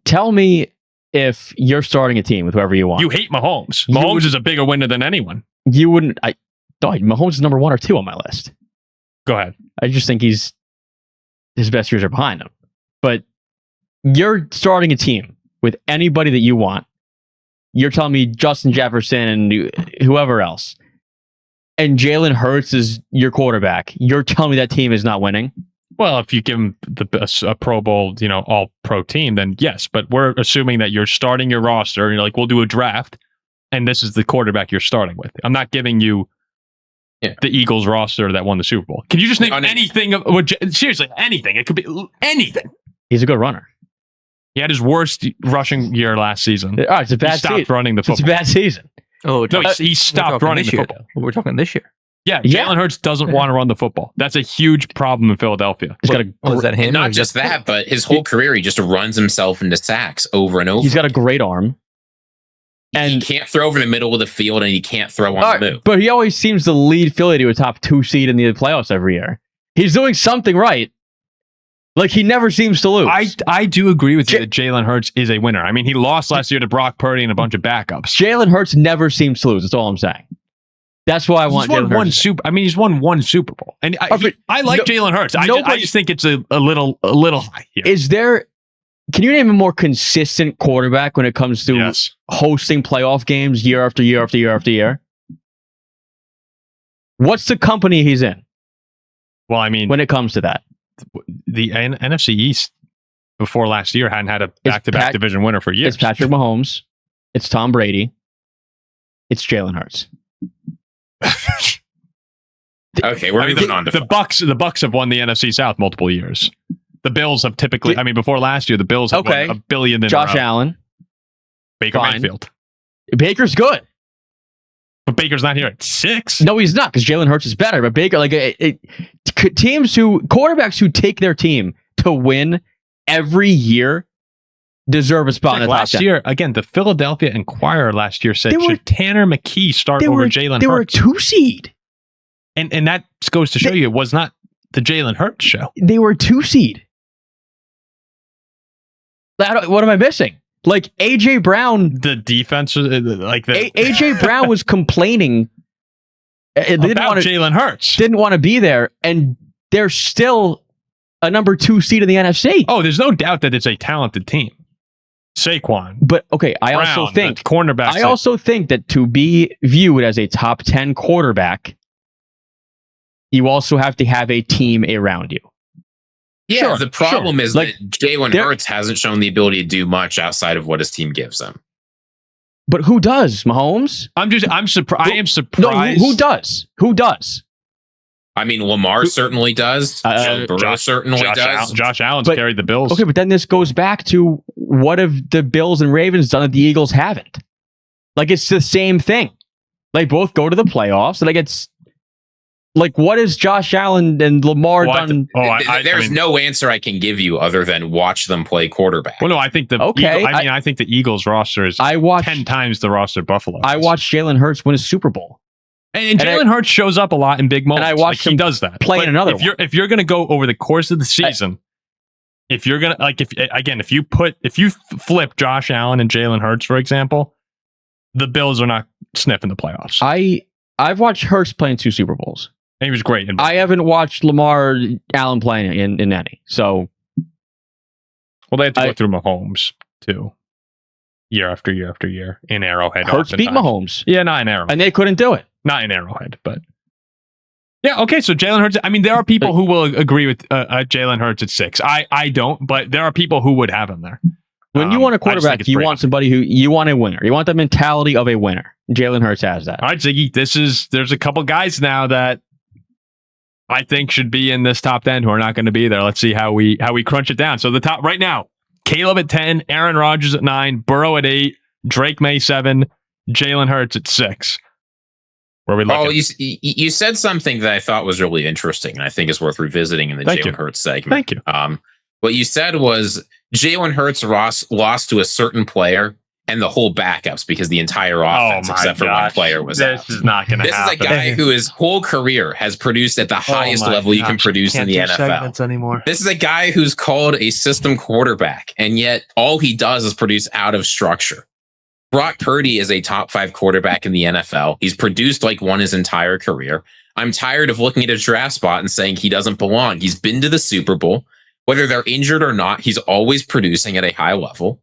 Tell me if you're starting a team with whoever you want. You hate Mahomes. Mahomes is a bigger winner than anyone. You wouldn't. Mahomes is number 1 or 2 on my list. Go ahead. I just think his best years are behind him. But you're starting a team with anybody that you want. You're telling me Justin Jefferson and whoever else. And Jalen Hurts is your quarterback. You're telling me that team is not winning? Well, if you give him a Pro Bowl, all pro team, then yes. But we're assuming that you're starting your roster and you're like, we'll do a draft. And this is the quarterback you're starting with. I'm not giving you the Eagles roster that won the Super Bowl. Can you just name anything? Seriously, anything. It could be anything. He's a good runner. He had his worst rushing year last season. All right, it's a bad season. He stopped running the football. It's a bad season. Oh, no, he stopped running the football. We're talking this year. Yeah, Jalen Hurts doesn't want to run the football. That's a huge problem in Philadelphia. Is that him? And not just that, but his whole career, he just runs himself into sacks over and over. He's got a great arm. And he can't throw over the middle of the field, and he can't throw on the move. But he always seems to lead Philly to a top 2 seed in the playoffs every year. He's doing something right. Like, he never seems to lose. I do agree with you that Jalen Hurts is a winner. I mean, he lost last year to Brock Purdy and a bunch of backups. Jalen Hurts never seems to lose. That's all I'm saying. That's why I want Jalen Hurts. He's won 1 Super Bowl. And I like Jalen Hurts. I just think it's a little high here. Can you name a more consistent quarterback when it comes to hosting playoff games year after year after year after year? What's the company he's in? Well, I mean, when it comes to that, the NFC East before last year hadn't had a back-to-back division winner for years. It's Patrick Mahomes. It's Tom Brady. It's Jalen Hurts. Okay, we're moving on to the Bucks. The Bucks have won the NFC South multiple years. The Bills have typically. Before last year, the Bills have won $1 billion. Josh Allen, Baker Mayfield. Baker's good, but Baker's not here at 6. No, he's not because Jalen Hurts is better. But Baker, quarterbacks who take their team to win every year deserve a spot in the top 10. Last year, again, the Philadelphia Inquirer last year said should Tanner McKee start over Jalen Hurts? They were a 2 seed. And that goes to show you it was not the Jalen Hurts show. They were a 2 seed. What am I missing? Like AJ Brown, the defense, AJ Brown was complaining about Jalen Hurts. Didn't want to be there, and they're still a number 2 seed in the NFC. Oh, there's no doubt that it's a talented team. Saquon, but okay, I also think that to be viewed as a top 10 quarterback, you also have to have a team around you. Yeah, the problem is that Jalen Hurts hasn't shown the ability to do much outside of what his team gives him. But who does? Mahomes? I'm surprised. I am surprised. No, who does? Who does? I mean, Lamar certainly does. Joe Burrow certainly does. Josh Allen's carried the Bills. Okay, but then this goes back to what have the Bills and Ravens done that the Eagles haven't? Like, it's the same thing. They both go to the playoffs. Like, it's like, what has Josh Allen and Lamar done? There's no answer I can give you other than watch them play quarterback. Well, no, I think I think the Eagles roster is 10 times the roster of Buffalo. I watched Jalen Hurts win a Super Bowl. And Jalen Hurts shows up a lot in big moments. And I watched him he does that. Play in another one. If you're going to go over the course of the season, if you're going to if you flip Josh Allen and Jalen Hurts, for example, the Bills are not sniffing the playoffs. I've watched Hurts play in 2 Super Bowls. And he was great. I haven't watched Lamar Allen playing in any. So, well, they had to go through Mahomes too, year after year after year in Arrowhead. Hurts beat Mahomes. Yeah, not in Arrowhead, and they couldn't do it. Not in Arrowhead, but yeah, okay. So Jalen Hurts. I mean, there are people who will agree with Jalen Hurts at 6. I don't, but there are people who would have him there. When you want a quarterback, you want somebody you want a winner. You want the mentality of a winner. Jalen Hurts has that. All right, Ziggy. There's a couple guys now that I think should be in this top 10 who are not going to be there. Let's see how we crunch it down. So the top right now, Caleb at 10, Aaron Rodgers at 9, Burrow at 8, Drake Maye 7, Jalen Hurts at 6. Where are we looking? Oh, you said something that I thought was really interesting, and I think is worth revisiting in the Jalen Hurts segment. Thank you. What you said was Jalen Hurts lost to a certain player and the whole backups because the entire offense, except for one player, was out. This is not going to happen. This is a guy who his whole career has produced at the highest level you can produce in the NFL. Anymore. This is a guy who's called a system quarterback, and yet all he does is produce out of structure. Brock Purdy is a top 5 quarterback in the NFL. He's produced like one his entire career. I'm tired of looking at a draft spot and saying he doesn't belong. He's been to the Super Bowl. Whether they're injured or not, he's always producing at a high level.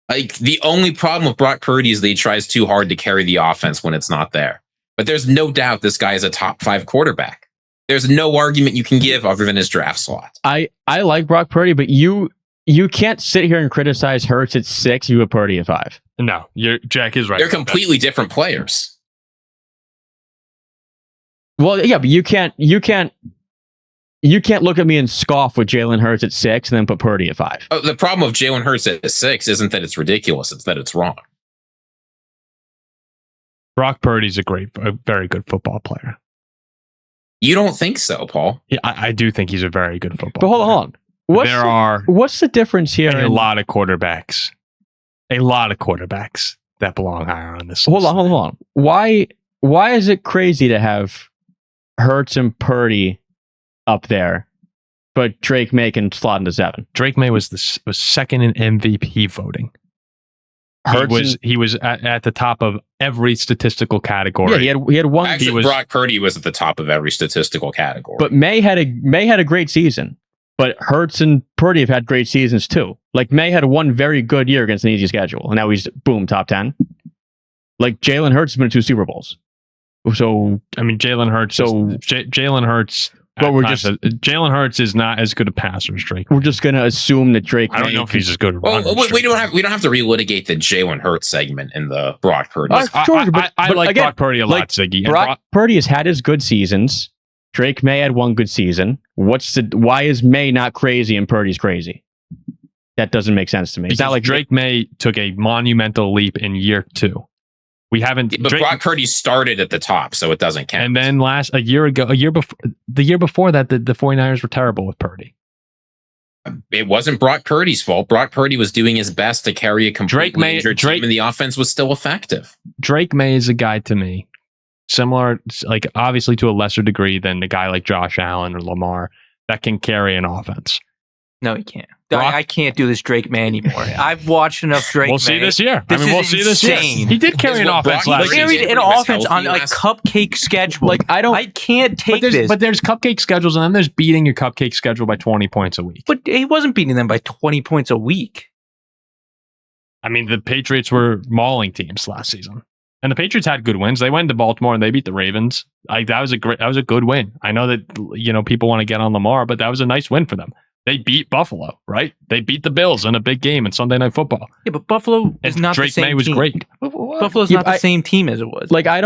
Like, the only problem with Brock Purdy is that he tries too hard to carry the offense when it's not there. But there's no doubt this guy is a top 5 quarterback. There's no argument you can give other than his draft slot. I like Brock Purdy, but you can't sit here and criticize Hurts at 6, you have Purdy at 5. No, Jack is right. They're completely different players. Well, yeah, but you can't look at me and scoff with Jalen Hurts at 6 and then put Purdy at 5. The problem of Jalen Hurts at 6 isn't that it's ridiculous; it's that it's wrong. Brock Purdy's a very good football player. You don't think so, Paul? Yeah, I do think he's a very good football But hold player. on. What's the difference here? A lot of quarterbacks that belong higher on this Hold list. on. Why is it crazy to have Hurts and Purdy up there, but Drake Maye can slot into 7? Drake Maye was second in MVP voting. He was at the top of every statistical category. Yeah, he had one. Actually, Brock Purdy was at the top of every statistical category. But Maye had a great season. But Hurts and Purdy have had great seasons too. Like, Maye had one very good year against an easy schedule, and now he's boom top 10. Like, Jalen Hurts has been to 2 Super Bowls. So I mean, Jalen Hurts. Jalen Hurts. But Jalen Hurts is not as good a passer as Drake. We're just gonna assume that Drake. I don't know if he's as good. We don't have to relitigate the Jalen Hurts segment in the Brock Purdy. I like Brock Purdy a lot, Ziggy. Brock Purdy has had his good seasons. Drake Maye had one good season. Why is Maye not crazy and Purdy's crazy? That doesn't make sense to me. It's not like Drake Maye took a monumental leap in year 2. We haven't. But Brock Purdy started at the top, so it doesn't count. And then the year before that, the 49ers were terrible with Purdy. It wasn't Brock Purdy's fault. Brock Purdy was doing his best to carry a completely injured team, and the offense was still effective. Drake Maye is a guy to me, similar, like obviously to a lesser degree than the guy like Josh Allen or Lamar, that can carry an offense. No, he can't. I can't do this Drake Maye anymore. I've watched enough Drake Maye. We'll see this year. We'll see this year. He did carry an offense last year. He carried an offense on like cupcake schedule. Like, I can't take this. But there's cupcake schedules, and then there's beating your cupcake schedule by 20 points a week. But he wasn't beating them by 20 points a week. I mean, the Patriots were mauling teams last season. And the Patriots had good wins. They went to Baltimore and they beat the Ravens. That was a good win. I know that people want to get on Lamar, but that was a nice win for them. They beat Buffalo, right? They beat the Bills in a big game in Sunday Night Football. Yeah, but Buffalo is not the same team. Drake Maye was great. Buffalo's not the same team as it was. Like, I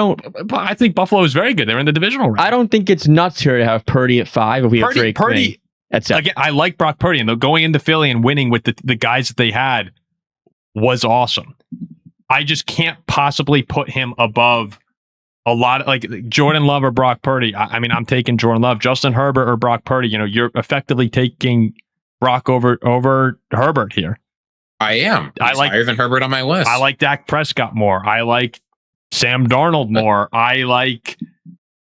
think Buffalo is very good. They're in the divisional round. I don't think it's nuts here to have Purdy at 5 if we have Drake Maye at 7. Again, I like Brock Purdy, and going into Philly and winning with the guys that they had was awesome. I just can't possibly put him above a lot of, like, Jordan Love or Brock Purdy. I mean, I'm taking Jordan Love. Justin Herbert or Brock Purdy. You're effectively taking Brock over Herbert here. I am. He's higher than Herbert on my list. I like Dak Prescott more. I like Sam Darnold more. I like,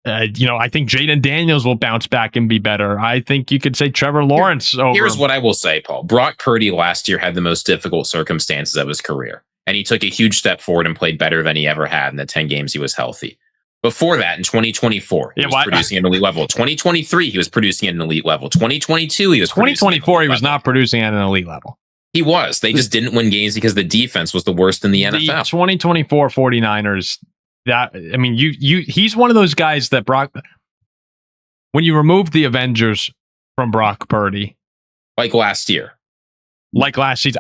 I think Jaden Daniels will bounce back and be better. I think you could say Trevor Lawrence over. Here's what I will say, Paul. Brock Purdy last year had the most difficult circumstances of his career, and he took a huge step forward and played better than he ever had in the 10 games he was healthy. Before that, in 2024, he was producing at an elite level. 2023, he was producing at an elite level. 2022, he was 2024, he was not producing at an elite level. He was. They just didn't win games because the defense was the worst in the NFL. The 2024 49ers, he's one of those guys that Brock, when you remove the Avengers from Brock Purdy. Like last season,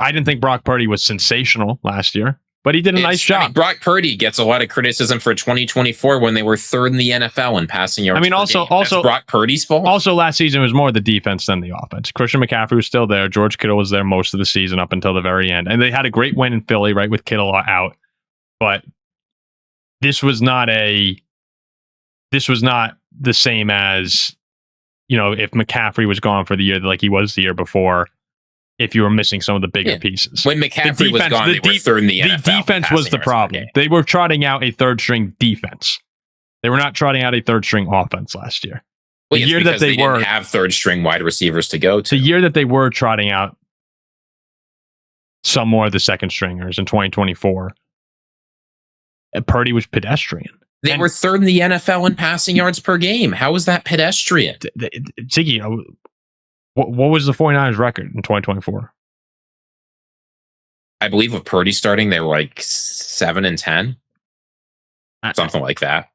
I didn't think Brock Purdy was sensational last year. But he did a nice job. Brock Purdy gets a lot of criticism for 2024 when they were 3rd in the NFL in passing yards. Also That's Brock Purdy's fault. Also, last season was more the defense than the offense. Christian McCaffrey was still there. George Kittle was there most of the season up until the very end, and they had a great win in Philly, right, with Kittle out. But this was not the same as if McCaffrey was gone for the year like he was the year before. if you were missing some of the bigger pieces. When McCaffrey was gone, they were third in the NFL. The defense was the problem. They were trotting out a third-string defense. They were not trotting out a third-string offense last year. The year that they didn't have third-string wide receivers to go to. The year that they were trotting out some more of the second stringers in 2024, Purdy was pedestrian. They were third in the NFL in passing yards per game. How was that pedestrian? Ziggy, what was the 49ers record in 2024? I believe with Purdy starting, they were like 7-10. Something like that.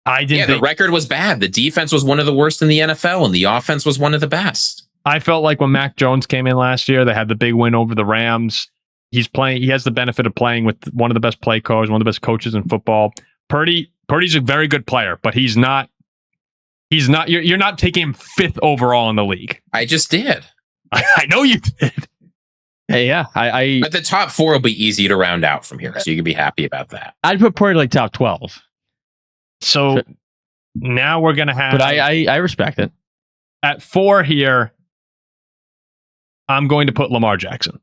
The record was bad. The defense was one of the worst in the NFL, and the offense was one of the best. I felt like when Mac Jones came in last year, they had the big win over the Rams. He has the benefit of playing with one of the best play callers, one of the best coaches in football. Purdy's a very good player, but he's not, you're not taking him 5th overall in the league. I just did. I know you did. Hey, yeah. But the top 4 will be easy to round out from here, so you can be happy about that. I'd put Purdy like top 12. So now we're going to have... But I respect it. At 4 here, I'm going to put Lamar Jackson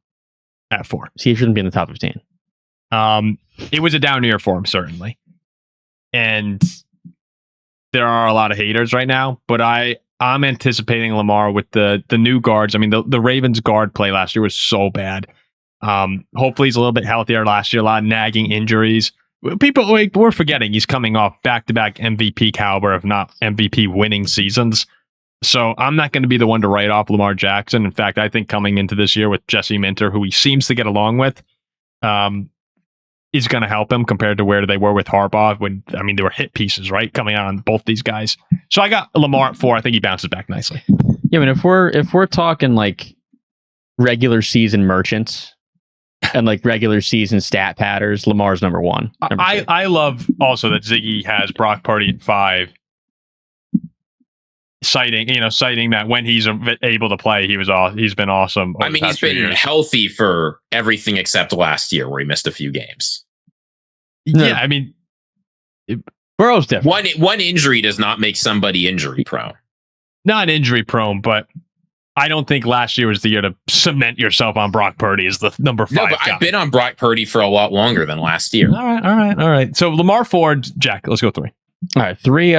at 4. So he shouldn't be in the top 15. It was a down year for him, certainly. And there are a lot of haters right now, but I'm anticipating Lamar with the new guards. I mean, the Ravens guard play last year was so bad. Hopefully he's a little bit healthier last year, a lot of nagging injuries. We're forgetting he's coming off back-to-back MVP caliber, if not MVP winning seasons. So I'm not going to be the one to write off Lamar Jackson. In fact, I think coming into this year with Jesse Minter, who he seems to get along with, is going to help him compared to where they were with Harbaugh. They were hit pieces, right? Coming out on both these guys. So I got Lamar at 4. I think he bounces back nicely. Yeah, I mean, if we're talking like regular season merchants and like regular season stat patters, Lamar's number 1. I love also that Ziggy has Brock Purdy at 5. Citing that when he's able to play, he's been awesome. I mean, he's been healthy for everything except last year where he missed a few games. Yeah, I mean, Burrow's different. One injury does not make somebody injury prone. Not injury prone, but I don't think last year was the year to cement yourself on Brock Purdy as the number 5 No, but guy. I've been on Brock Purdy for a lot longer than last year. All right. So Lamar Ford, Jack, let's go 3. All right, 3.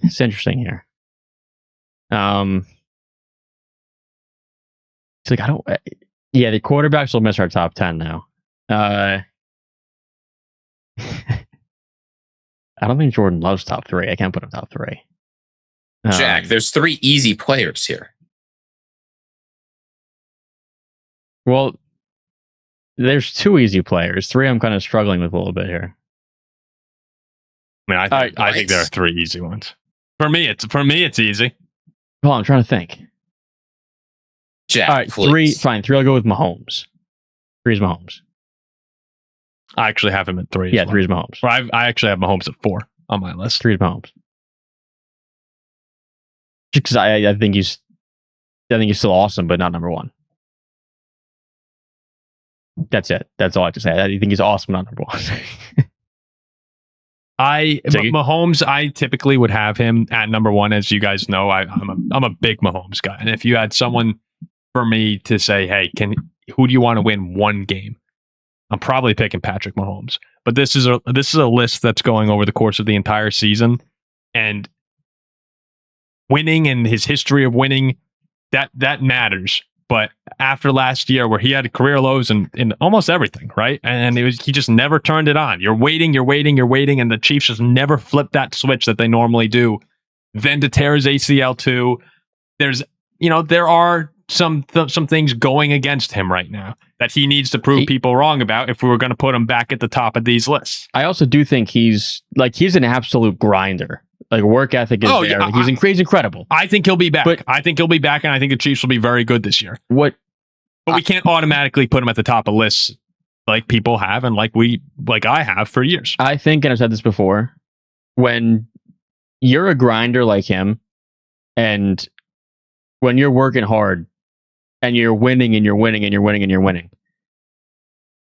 It's interesting here. It's like the quarterbacks will miss our top 10 now. I don't think Jordan loves top 3. I can't put him top 3. Jack, there's 3 easy players here. Well, there's 2 easy players. 3 I'm kind of struggling with a little bit here. I mean, I think there are 3 easy ones. For me, it's easy. Well, I'm trying to think. Jack, all right, please. 3. Fine, 3. I'll go with Mahomes. 3 is Mahomes. I actually have him at 3. Yeah, 3 is Mahomes. Well, I actually have Mahomes at 4 on my list. 3 is Mahomes. Just because I think he's still awesome, but not number 1. That's it. That's all I have to say. I think he's awesome, not number 1. Mahomes, I typically would have him at number 1, as you guys know. I'm a big Mahomes guy, and if you had someone for me to say, "Hey, who do you want to win one game?" I'm probably picking Patrick Mahomes. But this is a list that's going over the course of the entire season, and winning and his history of winning that matters. But after last year, where he had career lows in almost everything, right? And he just never turned it on. You're waiting, and the Chiefs just never flip that switch that they normally do. Then to tear his ACL too. There are some things going against him right now that he needs to prove people wrong about if we were going to put him back at the top of these lists. I also do think he's an absolute grinder. Like, work ethic is there. Yeah, He's incredible. I think he'll be back. And I think the Chiefs will be very good this year. But we can't automatically put him at the top of lists like people have and like I have for years. I think, and I've said this before, when you're a grinder like him, and when you're working hard and you're winning and you're winning and you're winning and you're winning,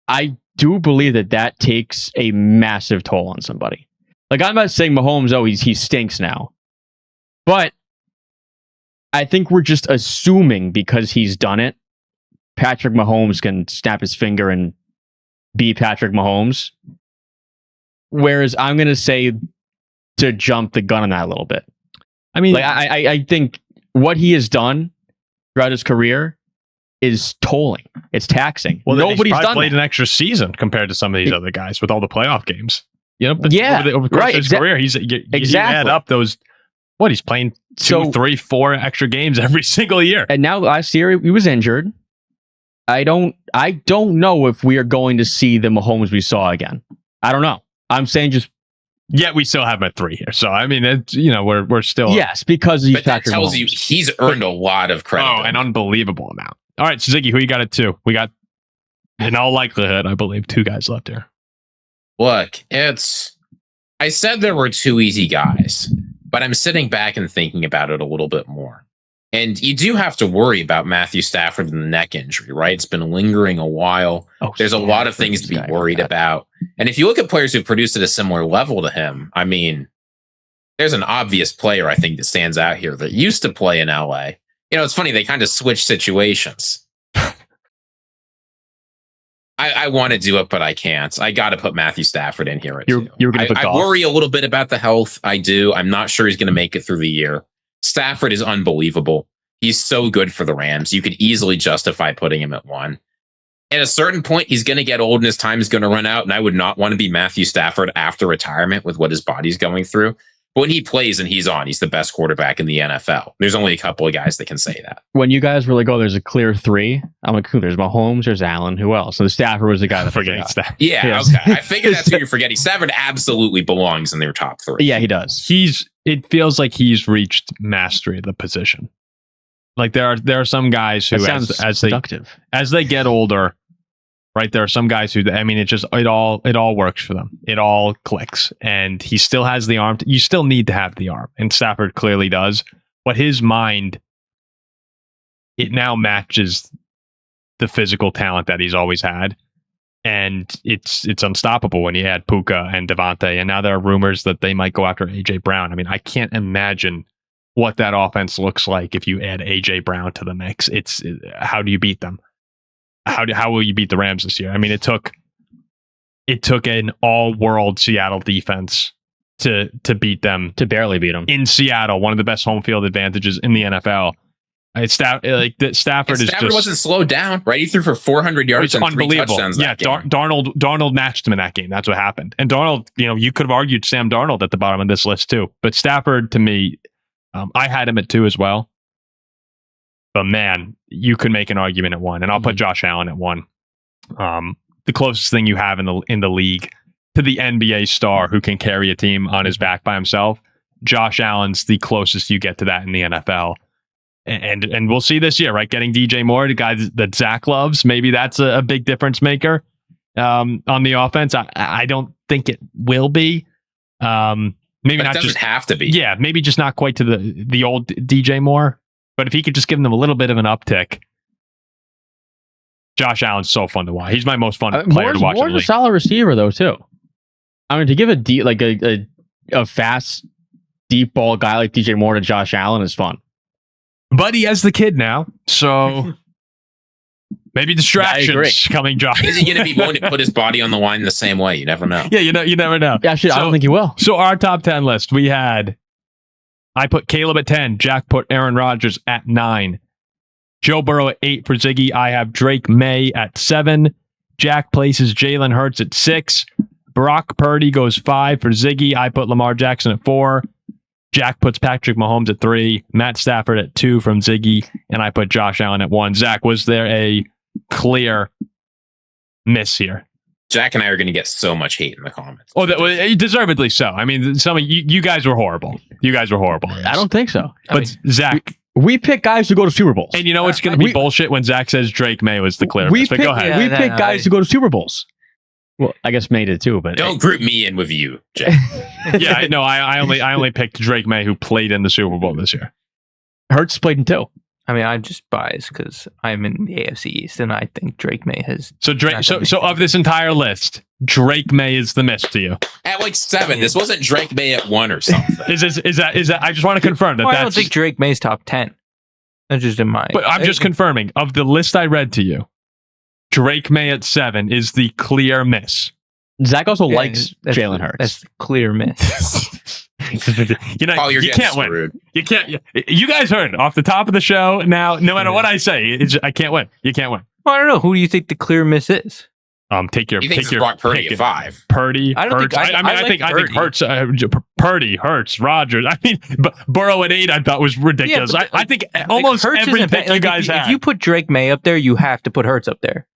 I do believe that takes a massive toll on somebody. Like, I'm not saying Mahomes, he stinks now. But I think we're just assuming because he's done it Patrick Mahomes can snap his finger and be Patrick Mahomes. Whereas I'm going to say to jump the gun on that a little bit. I mean, like I think what he has done throughout his career is tolling. It's taxing. well, Nobody's he's done played that. an extra season compared to some of these other guys with all the playoff games. You know, but Yeah, over the course right, of his career, you add exactly. up those. What he's playing 2, 3, 4 extra games every single year. And now last year he was injured. I don't know if we are going to see the Mahomes we saw again. I don't know. I'm saying just Yet we still have him at 3 here. So I mean, it's, you know, we're still yes, because he's But that Patrick tells Mahomes. you he's earned a lot of credit. an unbelievable amount. All right, so Ziggy, who you got at 2? We got, in all likelihood, I believe 2 guys left here. Look, I said there were 2 easy guys, but I'm sitting back and thinking about it a little bit more. And you do have to worry about Matthew Stafford and the neck injury, right? It's been lingering a while. There's a lot of things to be worried about. And if you look at players who produced at a similar level to him, I mean, there's an obvious player, I think, that stands out here that used to play in LA. You know, it's funny, they kind of switch situations. I want to do it, but I can't. I got to put Matthew Stafford in here at 2. You're going to put I Goff. worry a little bit about the health. I do. I'm not sure he's going to make it through the year. Stafford is unbelievable. He's so good for the Rams. You could easily justify putting him at 1. At a certain point, he's going to get old and his time is going to run out. And I would not want to be Matthew Stafford after retirement with what his body's going through. But when he plays and he's on, he's the best quarterback in the NFL. There's only a couple of guys that can say that. When you guys were like, oh, there's a clear 3, I'm like, there's Mahomes, there's Allen, who else? So Stafford was the guy that Forgetting forgot. Stafford. Yeah, Yes. okay. I figured that's who you're forgetting. Stafford absolutely belongs in their top 3. Yeah, he does. It feels like he's reached mastery of the position. Like there are some guys who, That sounds productive. as they get older, right? There are some guys who, I mean, it all works for them. It all clicks, and he still has the arm. You still need to have the arm, and Stafford clearly does. But his mind, it now matches the physical talent that he's always had, and it's unstoppable when you add Puka and Devontae, and now there are rumors that they might go after AJ Brown. I mean, I can't imagine what that offense looks like if you add AJ Brown to the mix. How do you beat them? How will you beat the Rams this year? I mean, it took an all-world Seattle defense to beat them, To barely beat him. in Seattle, one of the best home field advantages in the NFL. Stafford wasn't slowed down, right? He threw for 400 yards and 3 touchdowns. Yeah, Darnold matched him in that game. That's what happened. And Darnold, you know, you could have argued Sam Darnold at the bottom of this list too. But Stafford, to me, I had him at 2 as well. But man, you could make an argument at 1, and I'll put Josh Allen at 1. The closest thing you have in the league to the NBA star who can carry a team on his back by himself. Josh Allen's the closest you get to that in the NFL. And we'll see this year, right? Getting DJ Moore, the guy that Zach loves, maybe that's a big difference maker on the offense. I don't think it will be. Maybe But not. it doesn't just have to be. Yeah, maybe just not quite to the old DJ Moore. But if he could just give them a little bit of an uptick, Josh Allen's so fun to watch. He's my most fun player to watch in the Moore's a league. solid receiver though too. I mean, to give a fast deep ball guy like DJ Moore to Josh Allen is fun. But he has the kid now, so maybe distractions coming. Josh, Is he going to be willing to put his body on the line the same way? You never know. yeah, you never know. Yeah, shit, I don't think he will. So our top 10 list, I put Caleb at 10. Jack put Aaron Rodgers at 9. Joe Burrow at 8 for Ziggy. I have Drake Maye at 7. Jack places Jalen Hurts at 6. Brock Purdy goes 5 for Ziggy. I put Lamar Jackson at 4. Jack puts Patrick Mahomes at 3. Matt Stafford at 2 from Ziggy. And I put Josh Allen at 1. Zach, was there a clear miss here? Jack and I are going to get so much hate in the comments. Oh, deservedly so. I mean, some of you guys were horrible. You guys were horrible. I don't think so. But Zach, We pick guys who go to Super Bowls. and you know it's going to be bullshit when Zach says Drake May was the clear miss. But go ahead. We pick guys who go to Super Bowls. Well, I guess May did too, but Don't group me in with you, Jack. Yeah, I know. I only picked Drake May, who played in the Super Bowl this year. Hurts played in 2. I mean, I'm just biased because I'm in the AFC East, and I think Drake May has. So Drake. So of this entire list, Drake May is the miss to you. At like 7. This wasn't Drake May at 1 or something. Is that? I just want to confirm that. I don't think Drake May's top 10. That's just in my. But I'm just confirming, of the list I read to you, Drake Maye at 7 is the clear miss. Zach also likes Jalen Hurts. That's clear miss. You can't win. You can't. You guys heard it off the top of the show. Now, no matter what I say, I can't win. You can't win. Well, I don't know. Who do you think the clear miss is? Take your Purdy at 5. Purdy. I don't Hurts. think. I think Hurts. Purdy, Hurts, Rodgers. I mean, Burrow at 8, I thought was ridiculous. Yeah, I think almost Hurts every pick you guys have. If you put Drake Maye up there, you have to put Hurts up there.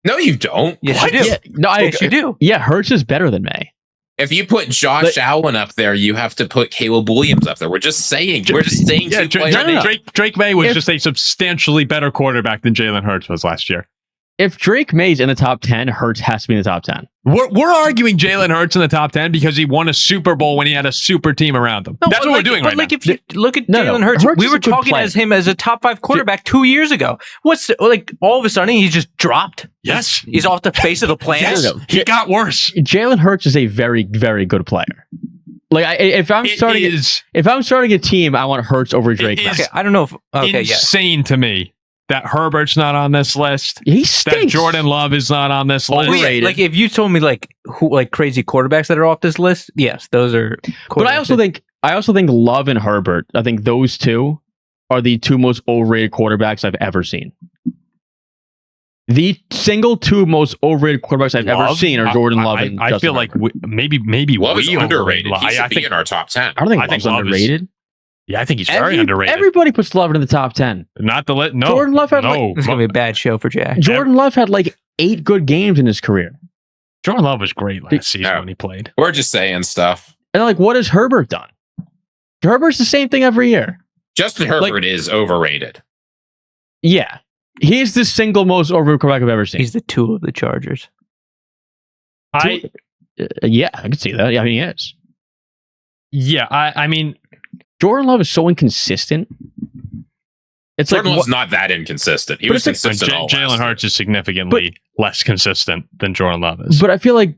No, you don't. Yes, you do. Yeah, yes, you do. Yeah, Hurts is better than Maye. If you put Josh Allen up there, you have to put Caleb Williams up there. We're just saying. Drake Maye was just a substantially better quarterback than Jalen Hurts was last year. If Drake Maye's in the top 10, Hurts has to be in the top 10. We're arguing Jalen Hurts in the top 10 because he won a Super Bowl when he had a super team around him. That's what we're doing right now. But if you look at Jalen Hurts, we were talking as him as a top 5 quarterback 2 years ago. All of a sudden he just dropped? Yes. He's off the face of the planet? Yes. He got worse. Jalen Hurts is a very, very good player. If I'm starting a team, I want Hurts over Drake Maye. Okay, I don't know if insane to me that Herbert's not on this list. He stinks. That Jordan Love is not on this list. Like if you told me who crazy quarterbacks that are off this list, yes, those are. But I also think Love and Herbert. I think those two are the 2 most overrated quarterbacks I've ever seen. The single 2 most overrated quarterbacks I've ever seen are Jordan Love and Justin feel like maybe Love is underrated. He should be in our top 10. I don't think Love's underrated. Yeah, I think he's very underrated. Everybody puts Love in the top 10. Not the no. Jordan Love had it's gonna be a bad show for Jack. Jordan Love had 8 good games in his career. Jordan Love was great last season when he played. We're just saying stuff. And what has Herbert done? Herbert's the same thing every year. Justin Herbert is overrated. Yeah. He's the single most overrated quarterback I've ever seen. He's the 2 of the Chargers. Yeah, I can see that. Yeah, I mean, he is. Yeah, I mean, Jordan Love is so inconsistent. Jordan Love's not that inconsistent. He was consistent all Jalen Hurts is significantly less consistent than Jordan Love is. But I feel like,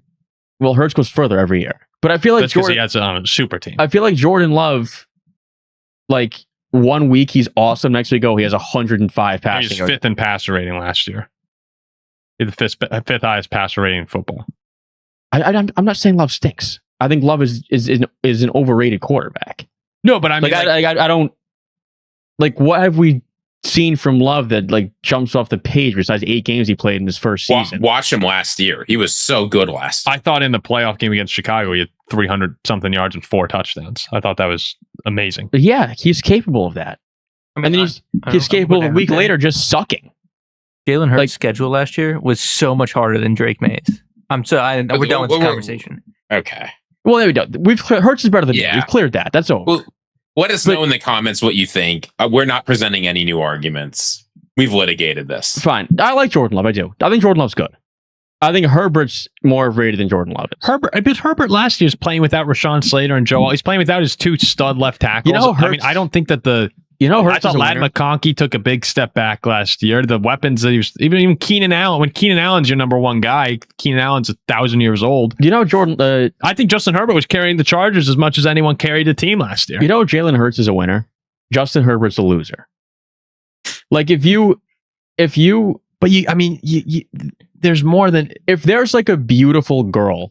Hurts goes further every year. But I feel like that's because he has it on a super team. I feel like Jordan Love, 1 week he's awesome. Next week, he has 105 passing. He was 5th in passer rating last year. He's the 5th highest passer rating in football. I'm not saying Love stinks. I think Love is an overrated quarterback. No, but I mean, I don't what have we seen from Love that jumps off the page besides 8 games he played in his first season? Watch him last year. He was so good last year. I thought in the playoff game against Chicago, he had 300 something yards and 4 touchdowns. I thought that was amazing. But yeah, he's capable of that. I mean, and he's capable a week later just sucking. Jalen Hurts' schedule last year was so much harder than Drake Maye's. We're done with this conversation. Okay. Well, there we go. Hurts is better than me. We've cleared that. That's over. Well, let us know in the comments what you think. We're not presenting any new arguments. We've litigated this. Fine. I like Jordan Love. I do. I think Jordan Love's good. I think Herbert's more overrated than Jordan Love is. Herbert last year is playing without Rashawn Slater and Joe. He's playing without his 2 stud left tackles. I don't think that I thought Ladd McConkey took a big step back last year. The weapons that he was, even Keenan Allen. When Keenan Allen's your number 1 guy, Keenan Allen's 1,000 years old. Jordan? I think Justin Herbert was carrying the Chargers as much as anyone carried the team last year. Jalen Hurts is a winner. Justin Herbert's a loser. There's more than if there's a beautiful girl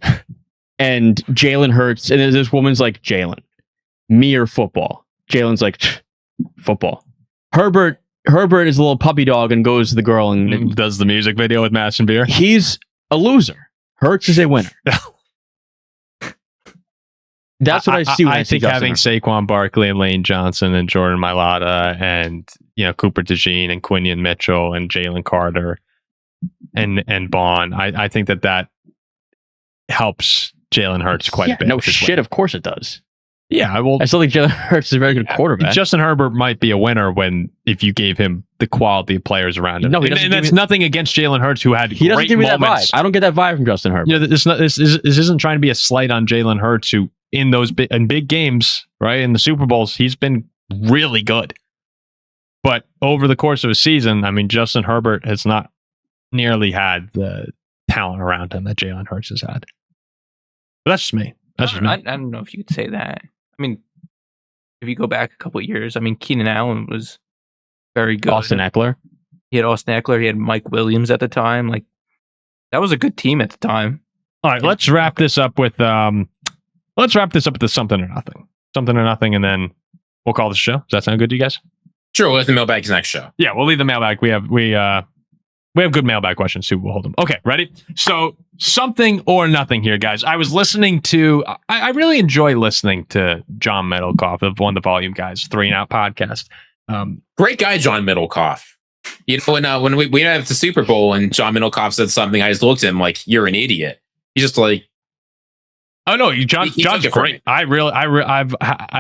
and Jalen Hurts and this woman's Jalen, me or football. Jalen's football. Herbert is a little puppy dog and goes to the girl and does the music video with Mash and Beer. He's a loser. Hurts is a winner. That's what I see when I see think having Saquon Barkley and Lane Johnson and Jordan Mailata and Cooper DeJean and Quinion Mitchell and Jalen Carter and Bond, I think that helps Jalen Hurts quite a bit. No shit, of course it does. Yeah, well, I still think Jalen Hurts is a very good quarterback. Justin Herbert might be a winner if you gave him the quality of players around him. No, and that's nothing against Jalen Hurts, who had he great doesn't give me moments. That vibe. I don't get that vibe from Justin Herbert. This isn't trying to be a slight on Jalen Hurts, who in those big games, right, in the Super Bowls, he's been really good. But over the course of a season, I mean, Justin Herbert has not nearly had the talent around him that Jalen Hurts has had. But that's just me. I don't know if you could say that. I mean, if you go back a couple of years, Keenan Allen was very good. Austin Eckler. He had Austin Eckler. He had Mike Williams at the time. Like, that was a good team at the time. All right, let's wrap this up with the something or nothing. Something or nothing, and then we'll call this a show. Does that sound good to you guys? Sure, we'll let the mailbag's next show. Yeah, we'll leave the mailbag. We have good mailbag questions too. We'll hold them. Okay, ready? So something or nothing here, guys. I was listening to. I really enjoy listening to John Middlecoff of One the Volume Guys 3 and Out podcast. Great guy, John Middlecoff. You know, when we had the Super Bowl and John Middlecoff said something, I just looked at him like, "You're an idiot." He's just like, "Oh no, John's great." I've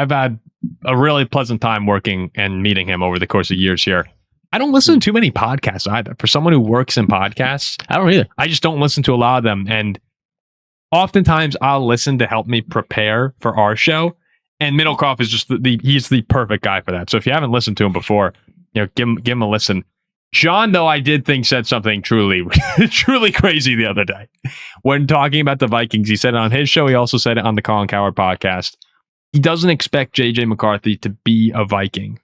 had a really pleasant time working and meeting him over the course of years here. I don't listen to too many podcasts either. For someone who works in podcasts, I don't either. I just don't listen to a lot of them. And oftentimes I'll listen to help me prepare for our show. And Middlecoff is just he's the perfect guy for that. So if you haven't listened to him before, give him a listen. John, though, I did think said something truly crazy the other day when talking about the Vikings. He said it on his show. He also said it on the Colin Cowherd podcast. He doesn't expect JJ McCarthy to be a Viking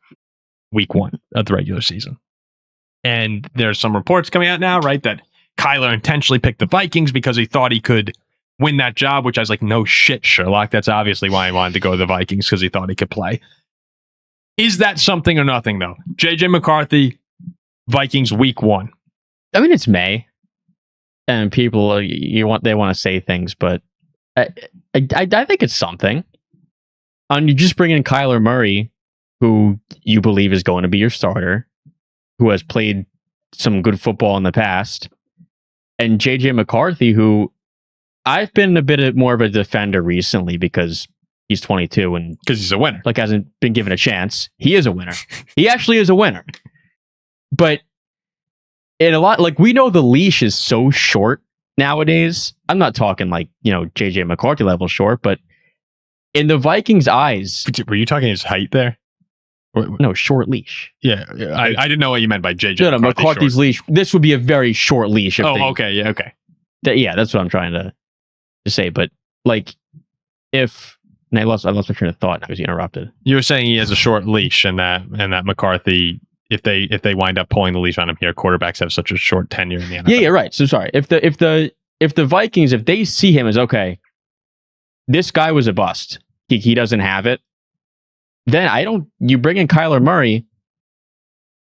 week 1 of the regular season. And there's some reports coming out now, right, that Kyler intentionally picked the Vikings because he thought he could win that job, which I was like, no shit, Sherlock. That's obviously why he wanted to go to the Vikings, because he thought he could play. Is that something or nothing, though? JJ McCarthy, Vikings week 1. I mean, it's May, and people they want to say things, but I think it's something. And you just bring in Kyler Murray, who you believe is going to be your starter, who has played some good football in the past, and JJ McCarthy, who I've been a bit more of a defender recently because he's 22 and because he's a winner, like hasn't been given a chance. He is a winner. He actually is a winner. But in a lot, like, we know the leash is so short nowadays. I'm not talking like, JJ McCarthy level short, but in the Vikings' eyes. Were you talking his height there? No, short leash. Yeah, I didn't know what you meant by JJ. No, McCarthy's leash. This would be a very short leash. Okay. Yeah, okay. Yeah, that's what I'm trying to say. But like, if and I lost my train of thought. I was interrupted. You were saying he has a short leash, and that McCarthy, if they wind up pulling the leash on him here, quarterbacks have such a short tenure in the NFL. Yeah, right. So sorry. If the Vikings, if they see him as, okay, this guy was a bust, he doesn't have it, then you bring in Kyler Murray,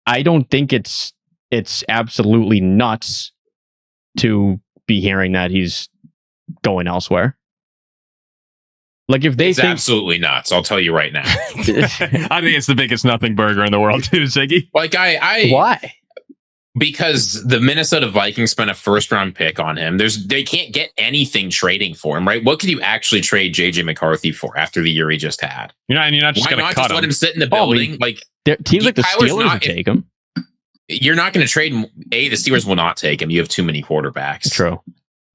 I don't think it's absolutely nuts to be hearing that he's going elsewhere. Like, if they think absolutely nuts, I'll tell you right now. I think it's the biggest nothing burger in the world too, Ziggy. Like, why? Because the Minnesota Vikings spent a first-round pick on him. They can't get anything trading for him, right? What could you actually trade JJ McCarthy for after the year he just had? You're not just going to cut him. Let him sit in the building? Teams like the Steelers would take him. You're not going to trade him. The Steelers will not take him. You have too many quarterbacks. True.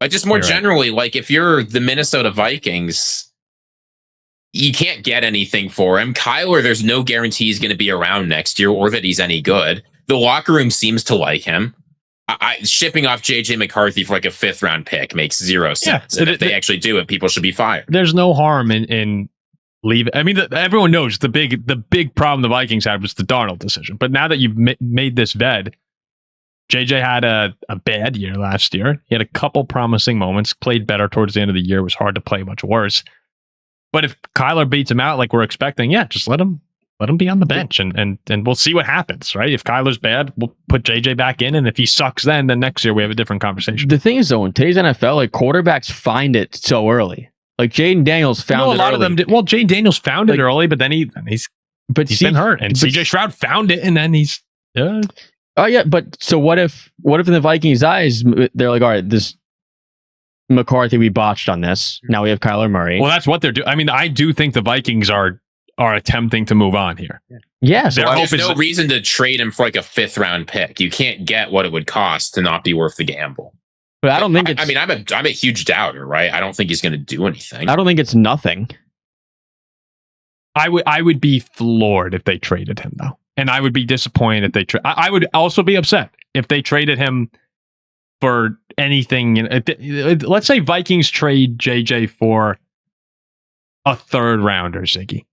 But just more generally, like, if you're the Minnesota Vikings, you can't get anything for him. Kyler, there's no guarantee he's going to be around next year or that he's any good. The locker room seems to like him. Shipping off JJ McCarthy for like a 5th round pick makes zero sense. And if they actually do it, people should be fired. There's no harm in leaving. I mean, everyone knows the big problem the Vikings had was the Darnold decision. But now that you've made this bed, JJ had a bad year last year. He had a couple promising moments, played better towards the end of the year. It was hard to play much worse. But if Kyler beats him out like we're expecting, just let him be on the bench and we'll see what happens, right? If Kyler's bad, we'll put JJ back in, and if he sucks then next year we have a different conversation. The thing is, though, in today's NFL, like, quarterbacks find it so early. Like, Jaden Daniels found it early. A lot of them did. Well, Jaden Daniels found it early, but then he's been hurt. And CJ Stroud found it, and then he's... Oh, yeah, but so what if in the Vikings' eyes, they're like, all right, this McCarthy, we botched on this. Now we have Kyler Murray. Well, that's what they're doing. I mean, I do think the Vikings are attempting to move on here. Yeah. So there's no reason to trade him for like a 5th round pick. You can't get what it would cost to not be worth the gamble. But I don't think it's... I mean, I'm a huge doubter, right? I don't think he's going to do anything. I don't think it's nothing. I would be floored if they traded him, though. And I would be disappointed if they I would also be upset if they traded him for anything. Let's say Vikings trade JJ for a 3rd rounder, Ziggy.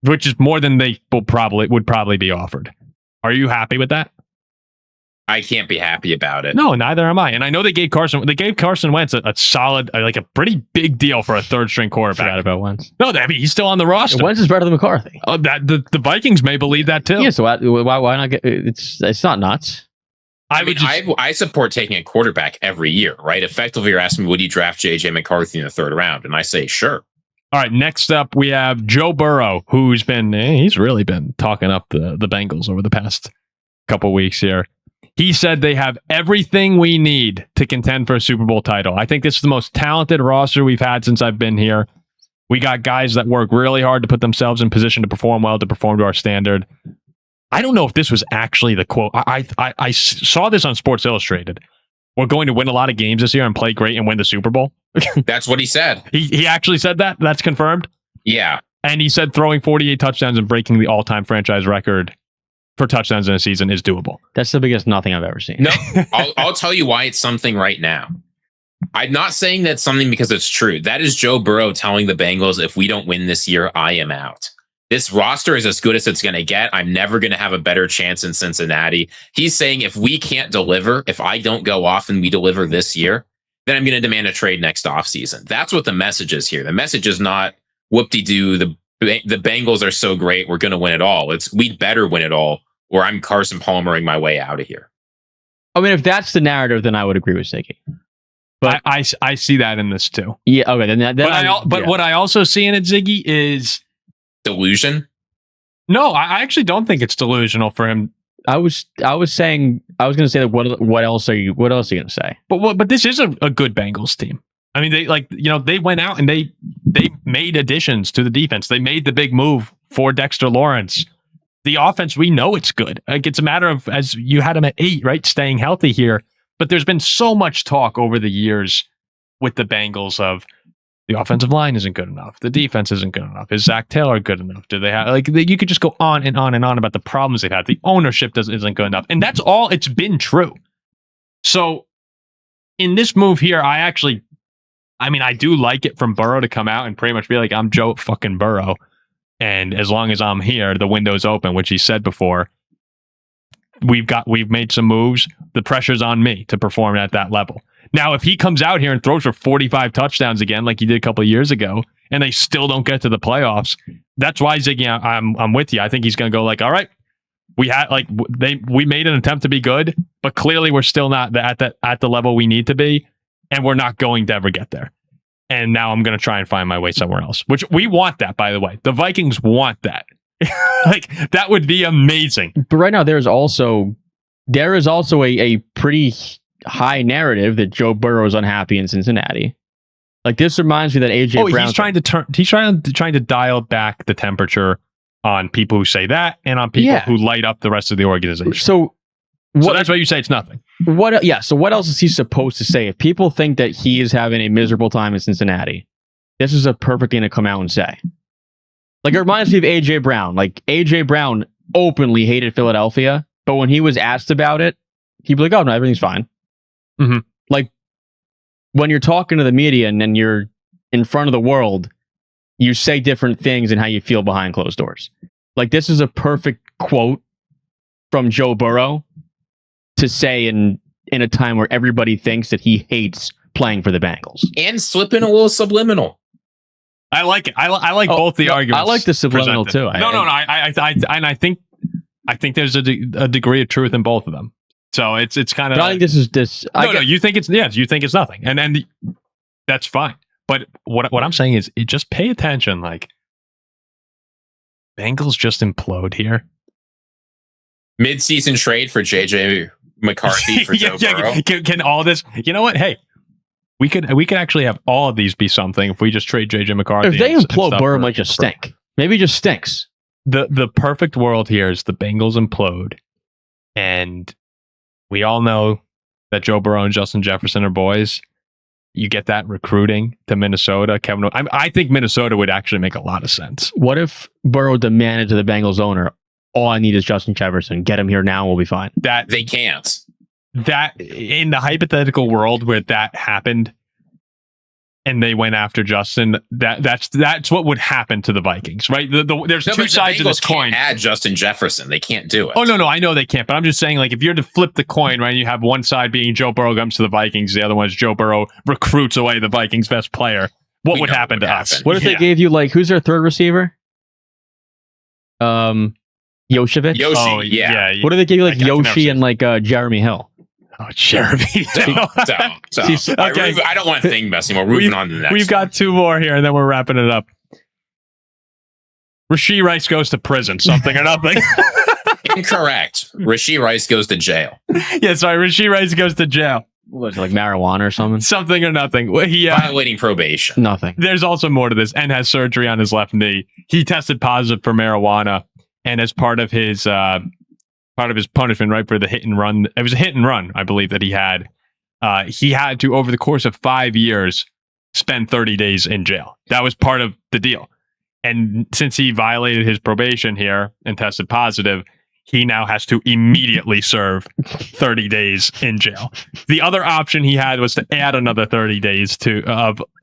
which is more than they would probably be offered. Are you happy with that? I can't be happy about it. No, neither am I. And I know they gave Carson Wentz a solid, like a pretty big deal for a third string quarterback. Forgot about Wentz. No, I mean, he's still on the roster. Wentz is better than McCarthy. Oh, the Vikings may believe that too. Yeah, so why not get it's not nuts. I support taking a quarterback every year, right? Effectively, you're asking me, would you draft JJ McCarthy in the third round? And I say, sure. All right, next up, we have Joe Burrow, who's he's really been talking up the Bengals over the past couple weeks here. He said they have everything we need to contend for a Super Bowl title. I think this is the most talented roster we've had since I've been here. We got guys that work really hard to put themselves in position to perform well, to perform to our standard. I don't know if this was actually the quote. I saw this on Sports Illustrated. We're going to win a lot of games this year and play great and win the Super Bowl. That's what he said. He actually said that? That's confirmed? Yeah. And he said throwing 48 touchdowns and breaking the all-time franchise record for touchdowns in a season is doable. That's the biggest nothing I've ever seen. No, I'll tell you why it's something right now. I'm not saying that's something because it's true. That is Joe Burrow telling the Bengals, if we don't win this year, I am out. This roster is as good as it's going to get. I'm never going to have a better chance in Cincinnati. He's saying if we can't deliver, if I don't go off and we deliver this year, then I'm going to demand a trade next offseason. That's what the message is here. The message is not whoop-de-doo, the Bengals are so great, we're going to win it all. It's we'd better win it all, or I'm Carson Palmering my way out of here. I mean, if that's the narrative, then I would agree with Ziggy. But I see that in this too. Yeah, okay. Then what I also see in it, Ziggy, is delusion. No, I actually don't think it's delusional for him. I was going to say that what else are you going to say? But this is a good Bengals team. I mean, they went out and they made additions to the defense. They made the big move for Dexter Lawrence. The offense, we know it's good. Like, it's a matter of, as you had him at 8, right, staying healthy here. But there's been so much talk over the years with the Bengals of the offensive line isn't good enough. The defense isn't good enough. Is Zach Taylor good enough? Do they have, you could just go on and on and on about the problems they've had. The ownership isn't good enough. And that's all, it's been true. So in this move here, I do like it from Burrow to come out and pretty much be like, I'm Joe fucking Burrow. And as long as I'm here, the window's open, which he said before. We've made some moves. The pressure's on me to perform at that level. Now, if he comes out here and throws for 45 touchdowns again, like he did a couple of years ago, and they still don't get to the playoffs, that's why, Ziggy, I'm with you. I think he's going to go like, all right, we made an attempt to be good, but clearly we're still not at the level we need to be, and we're not going to ever get there. And now I'm going to try and find my way somewhere else, which we want that, by the way. The Vikings want that. Like, that would be amazing. But right now, there is also a pretty high narrative that Joe Burrow is unhappy in Cincinnati. Like, this reminds me that AJ Brown. He's trying to dial back the temperature on people who say that and on people who light up the rest of the organization. So that's why you say it's nothing. So what else is he supposed to say? If people think that he is having a miserable time in Cincinnati, this is a perfect thing to come out and say. Like, it reminds me of AJ Brown. Like, AJ Brown openly hated Philadelphia, but when he was asked about it, he'd be like, oh, no, everything's fine. Mm-hmm. Like, when you're talking to the media and then you're in front of the world, you say different things and how you feel behind closed doors. Like, this is a perfect quote from Joe Burrow to say in a time where everybody thinks that he hates playing for the Bengals. And slip in a little subliminal. I like it. I like both the arguments. I like the subliminal presented. too. I think there's a degree of truth in both of them. So it's kind of. But I think this is. No, you think it's you think it's nothing, and that's fine. But what I'm saying is, just pay attention. Like, Bengals just implode here. Mid-season trade for JJ McCarthy for Joe Burrow. Can all this? You know what? Hey. We could actually have all of these be something if we just trade JJ McCarthy. If they implode, Burrow might just stink. Maybe it just stinks. The perfect world here is the Bengals implode, and we all know that Joe Burrow and Justin Jefferson are boys. You get that recruiting to Minnesota. I think Minnesota would actually make a lot of sense. What if Burrow demanded to the Bengals owner, all I need is Justin Jefferson. Get him here now, we'll be fine. That they can't. That in the hypothetical world where that happened, and they went after Justin, that's what would happen to the Vikings, right? There's two sides of this coin. Add Justin Jefferson, they can't do it. Oh no, I know they can't, but I'm just saying, like, if you're to flip the coin, right, you have one side being Joe Burrow comes to the Vikings, the other one is Joe Burrow recruits away the Vikings' best player. What would happen to us? What if they gave you, like, who's their third receiver? Yoshevich. Yoshi, yeah. What if they gave you, like, Yoshi and like Jeremy Hill? Oh, Jeremy. Okay. I don't want to think about anymore. Moving on to the next. We've got two more here, and then we're wrapping it up. Rashee Rice goes to prison, something or nothing. Incorrect. Rashee Rice goes to jail. Yeah, sorry. Rashee Rice goes to jail. What was it, like marijuana or something? Something or nothing. He violating probation. Nothing. There's also more to this, and has surgery on his left knee. He tested positive for marijuana, and as part of his punishment, right, for the hit and run. It was a hit and run, I believe, that he had. He had to, over the course of 5 years, spend 30 days in jail. That was part of the deal. And since he violated his probation here and tested positive, he now has to immediately serve 30 days in jail. The other option he had was to add another 30 days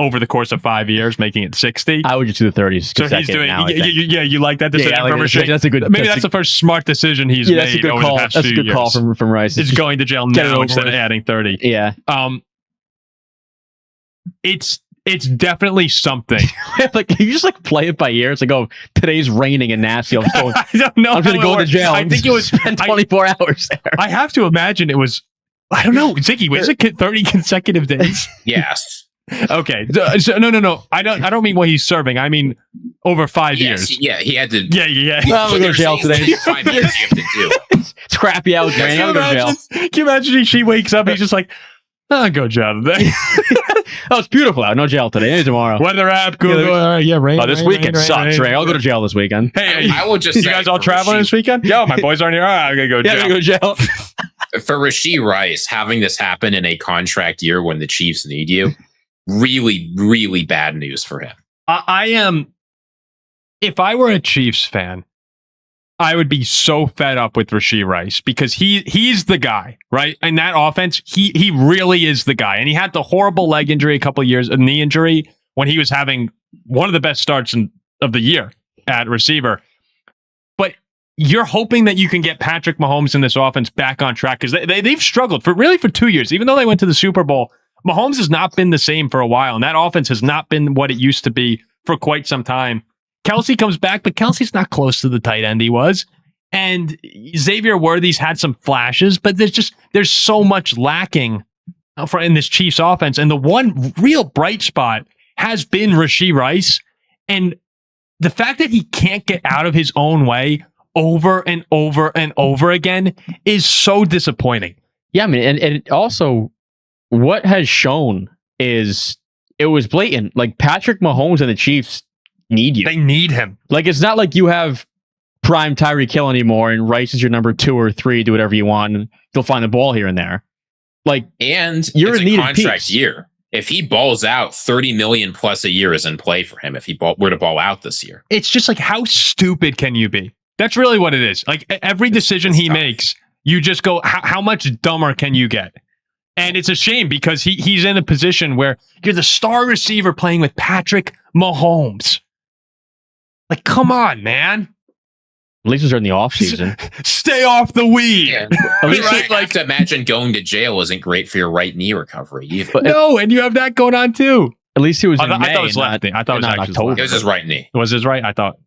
over the course of 5 years, making it 60. I would just do the 30s. So he's doing, you like that decision from Rashee? That's a good. Maybe that's the first smart decision he's made. That's a good over call. The past that's a few good call years. from Rice. It's going to jail now instead of adding 30. Yeah. It's definitely something. Like, you just like play it by ear. It's like, oh, today's raining in Nashville. I don't know. I'm going to go to jail. I think it was spend 24 hours there. I have to imagine it was. I don't know, Ziggy. Was it 30 consecutive days? Yes. Okay. So, no. I don't mean what he's serving. I mean over 5 years. Yeah, he had to. Yeah. Well, we'll go to jail today. 5 years you have to do. It's crappy out there. I'm going to jail. Can you imagine she wakes up and he's just like, I'll go to jail today. Oh, it's beautiful out. No jail today. Maybe tomorrow. Weather app, Google. Rain. Oh, this weekend sucks, Ray. I'll go to jail this weekend. Hey, I will just you guys all traveling this weekend? Yo, my boys aren't here. I'm going to go to jail. Yeah, go to jail. For Rashee Rice, having this happen in a contract year when the Chiefs need you, really, really bad news for him. I am. If I were a Chiefs fan, I would be so fed up with Rashee Rice because he's the guy, right? In that offense, he really is the guy. And he had the horrible leg injury a couple of years, a knee injury, when he was having one of the best starts of the year at receiver. But you're hoping that you can get Patrick Mahomes in this offense back on track because they've struggled for 2 years. Even though they went to the Super Bowl, Mahomes has not been the same for a while, and that offense has not been what it used to be for quite some time. Kelsey comes back, but Kelsey's not close to the tight end he was. And Xavier Worthy's had some flashes, but there's so much lacking in this Chiefs offense. And the one real bright spot has been Rashee Rice. And the fact that he can't get out of his own way over and over and over again is so disappointing. Yeah, I mean, and it also, what has shown is it was blatant. Like, Patrick Mahomes and the Chiefs need you. They need him. Like, it's not like you have prime Tyreek Hill anymore and Rice is your number 2 or 3, do whatever you want, and you'll find the ball here and there. Like, and you're it's in need a contract of year. If he balls out, $30 million plus a year is in play for him if he were to ball out this year. It's just like, how stupid can you be? That's really what it is. Like, every decision he makes, you just go, how much dumber can you get? And it's a shame because he's in a position where you're the star receiver playing with Patrick Mahomes. Like, come on, man. At least it's in the offseason. Stay off the weed. Yeah. At least I have to imagine going to jail isn't great for your right knee recovery either. No, and you have that going on too. At least he was in May. I thought it was left knee. I thought it was actually October. It was his right knee. It was his right? I thought.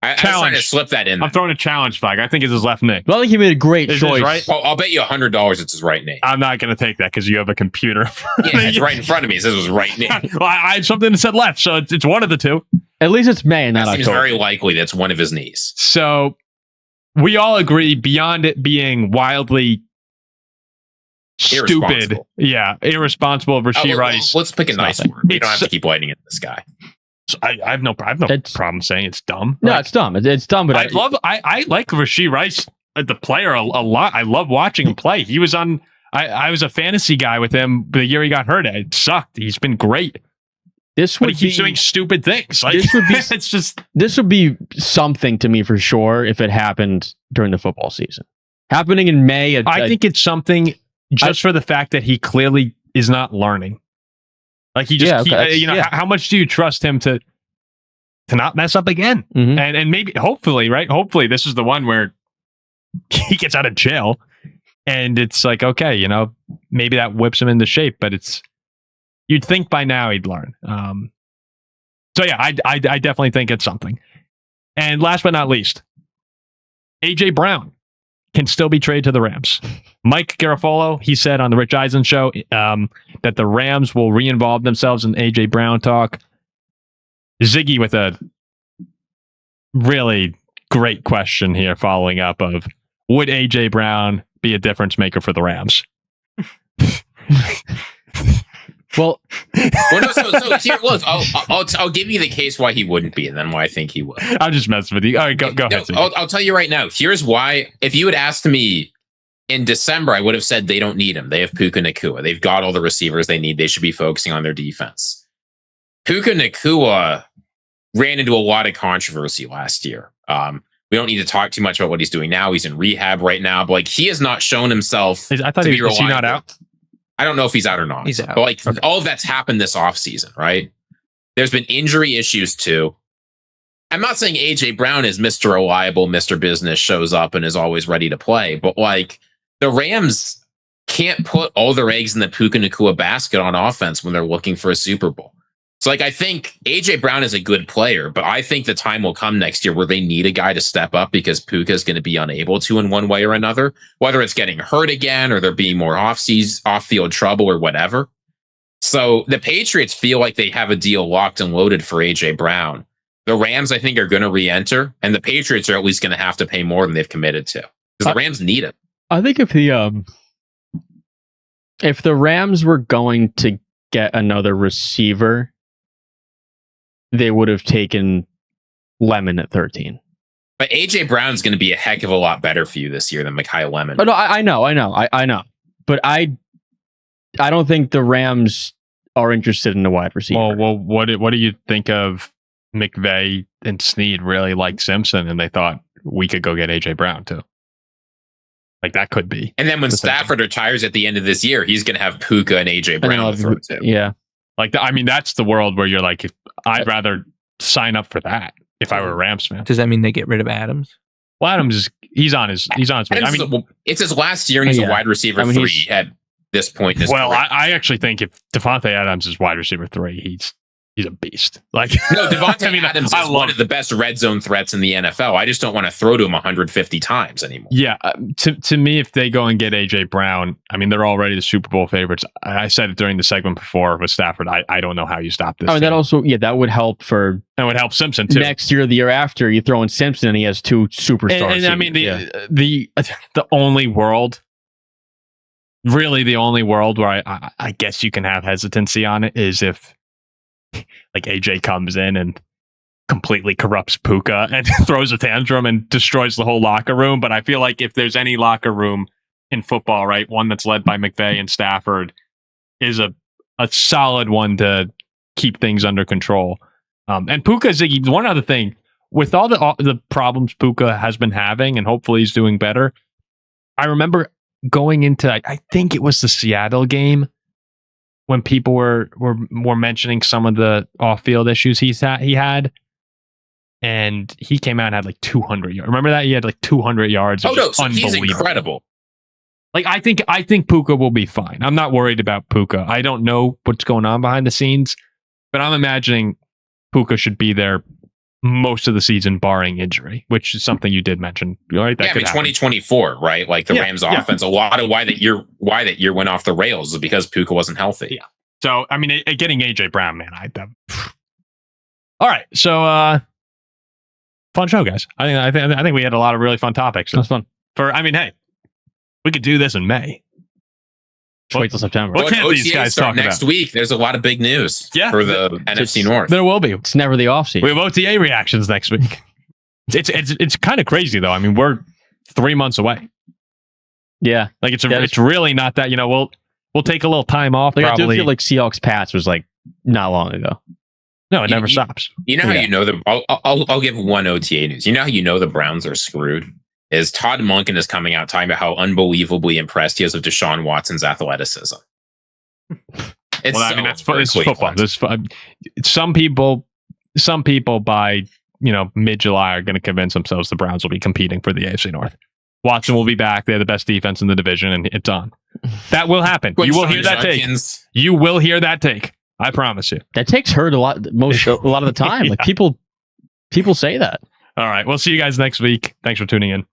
I was trying to slip that in. I'm throwing a challenge flag. I think it's his left knee. Well, I think he made a great choice. Right? Well, I'll bet you $100 it's his right knee. I'm not going to take that because you have a computer. Yeah, it's right in front of me. It says it was right knee. Well, I had something that said left, so it's one of the two. At least it's May and not October. It seems very likely that's one of his knees. So we all agree, beyond it being wildly stupid, irresponsible of Rashee Rice. Let's pick a nice word. We don't have to keep lighting at this guy. So I have no problem saying it's dumb. No, it's dumb. It's dumb, but I like Rashee Rice, the player, a lot. I love watching him play. He was on. I was a fantasy guy with him the year he got hurt. It sucked. He's been great. But he keeps doing stupid things. Like, this would be something to me for sure if it happened during the football season. Happening in May. I think it's something just for the fact that he clearly is not learning. Like how much do you trust him to not mess up again? Mhm. And maybe, hopefully, right? Hopefully this is the one where he gets out of jail and it's like, okay, maybe that whips him into shape, but you'd think by now he'd learn. So yeah, I definitely think it's something. And last but not least, AJ Brown can still be traded to the Rams. Mike Garafolo, he said on the Rich Eisen show that the Rams will re-involve themselves in AJ Brown talk. Ziggy with a really great question here following up of, would AJ Brown be a difference maker for the Rams? Well, no, so here, look, I'll give you the case why he wouldn't be, and then why I think he would. I'm just messing with you. All right, go ahead. I'll tell you right now. Here's why. If you had asked me in December, I would have said they don't need him. They have Puka Nacua. They've got all the receivers they need. They should be focusing on their defense. Puka Nacua ran into a lot of controversy last year. We don't need to talk too much about what he's doing now. He's in rehab right now, but he has not shown himself. I thought to be was he not out? I don't know if he's out or not. He's out. But all of that's happened this offseason, right? There's been injury issues too. I'm not saying AJ Brown is Mr. Reliable, Mr. Business, shows up and is always ready to play, but the Rams can't put all their eggs in the Puka Nacua basket on offense when they're looking for a Super Bowl. So I think AJ Brown is a good player, but I think the time will come next year where they need a guy to step up because Puka is going to be unable to in one way or another, whether it's getting hurt again or there being more off-field trouble or whatever. So the Patriots feel like they have a deal locked and loaded for AJ Brown. The Rams, I think, are going to re-enter, and the Patriots are at least going to have to pay more than they've committed to because the Rams need it. I think if the Rams were going to get another receiver, they would have taken Lemon at 13. But AJ Brown's going to be a heck of a lot better for you this year than Mekhi Lemon. But no, I know. But I don't think the Rams are interested in a wide receiver. Well, what do you think of McVay and Snead really like Simpson, and they thought we could go get AJ Brown too? That could be. And then when Stafford retires at the end of this year, he's going to have Puka and AJ Brown to throw to. Yeah. That's the world where you're like, I'd rather sign up for that if I were a Rams fan. Does that mean they get rid of Adams? Well, Adams he's on his way. It's his last year and he's a wide receiver 3 at this point in his career. I actually think if Devontae Adams is wide receiver 3, he's a beast. No, Devontae Adams is one of the best red zone threats in the NFL. I just don't want to throw to him 150 times anymore. Yeah, to me, if they go and get AJ Brown, they're already the Super Bowl favorites. I said it during the segment before with Stafford. I don't know how you stop this. That also, that would help for. That would help Simpson too. Next year, the year after, you throw in Simpson and he has 2 superstars. The only world. Really, the only world where I guess you can have hesitancy on it is if AJ comes in and completely corrupts Puka and throws a tantrum and destroys the whole locker room. But I feel like if there's any locker room in football, right, one that's led by McVay and Stafford is a solid one to keep things under control. And Puka, Ziggy, one other thing, with all the problems Puka has been having, and hopefully he's doing better, I remember going into, I think it was the Seattle game, when people were mentioning some of the off-field issues he had, and he came out and had 200 yards. Remember that? He had 200 yards. Oh no, so he's incredible. I think Puka will be fine. I'm not worried about Puka. I don't know what's going on behind the scenes, but I'm imagining Puka should be there most of the season, barring injury, which is something you did mention, right? That 2024, right? Rams offense, a lot of why that year went off the rails is because Puka wasn't healthy. Yeah. So, getting AJ Brown, man, all right. So, fun show, guys. I think we had a lot of really fun topics. That's fun. Hey, we could do this in May. Just wait till September. What can't these guys talk next about? week? There's a lot of big news for the NFC North. There will be. It's never the offseason. We have OTA reactions next week. It's kind of crazy though. We're 3 months away. Yeah, it's really not that. We'll take a little time off. Probably. I do feel like Seahawks Pats was not long ago. No, it never stops. You know how you know I'll give one OTA news. You know how you know the Browns are screwed? Is Todd Monken is coming out talking about how unbelievably impressed he is with Deshaun Watson's athleticism. It's Well, I mean, over that's for it's football. Cleveland. Some people by mid-July are going to convince themselves the Browns will be competing for the AFC North. Watson will be back. They're the best defense in the division, and it's on. That will happen. You will hear that take. You will hear that take. I promise you. That takes hurt a lot of the time. Like people say that. All right. We'll see you guys next week. Thanks for tuning in.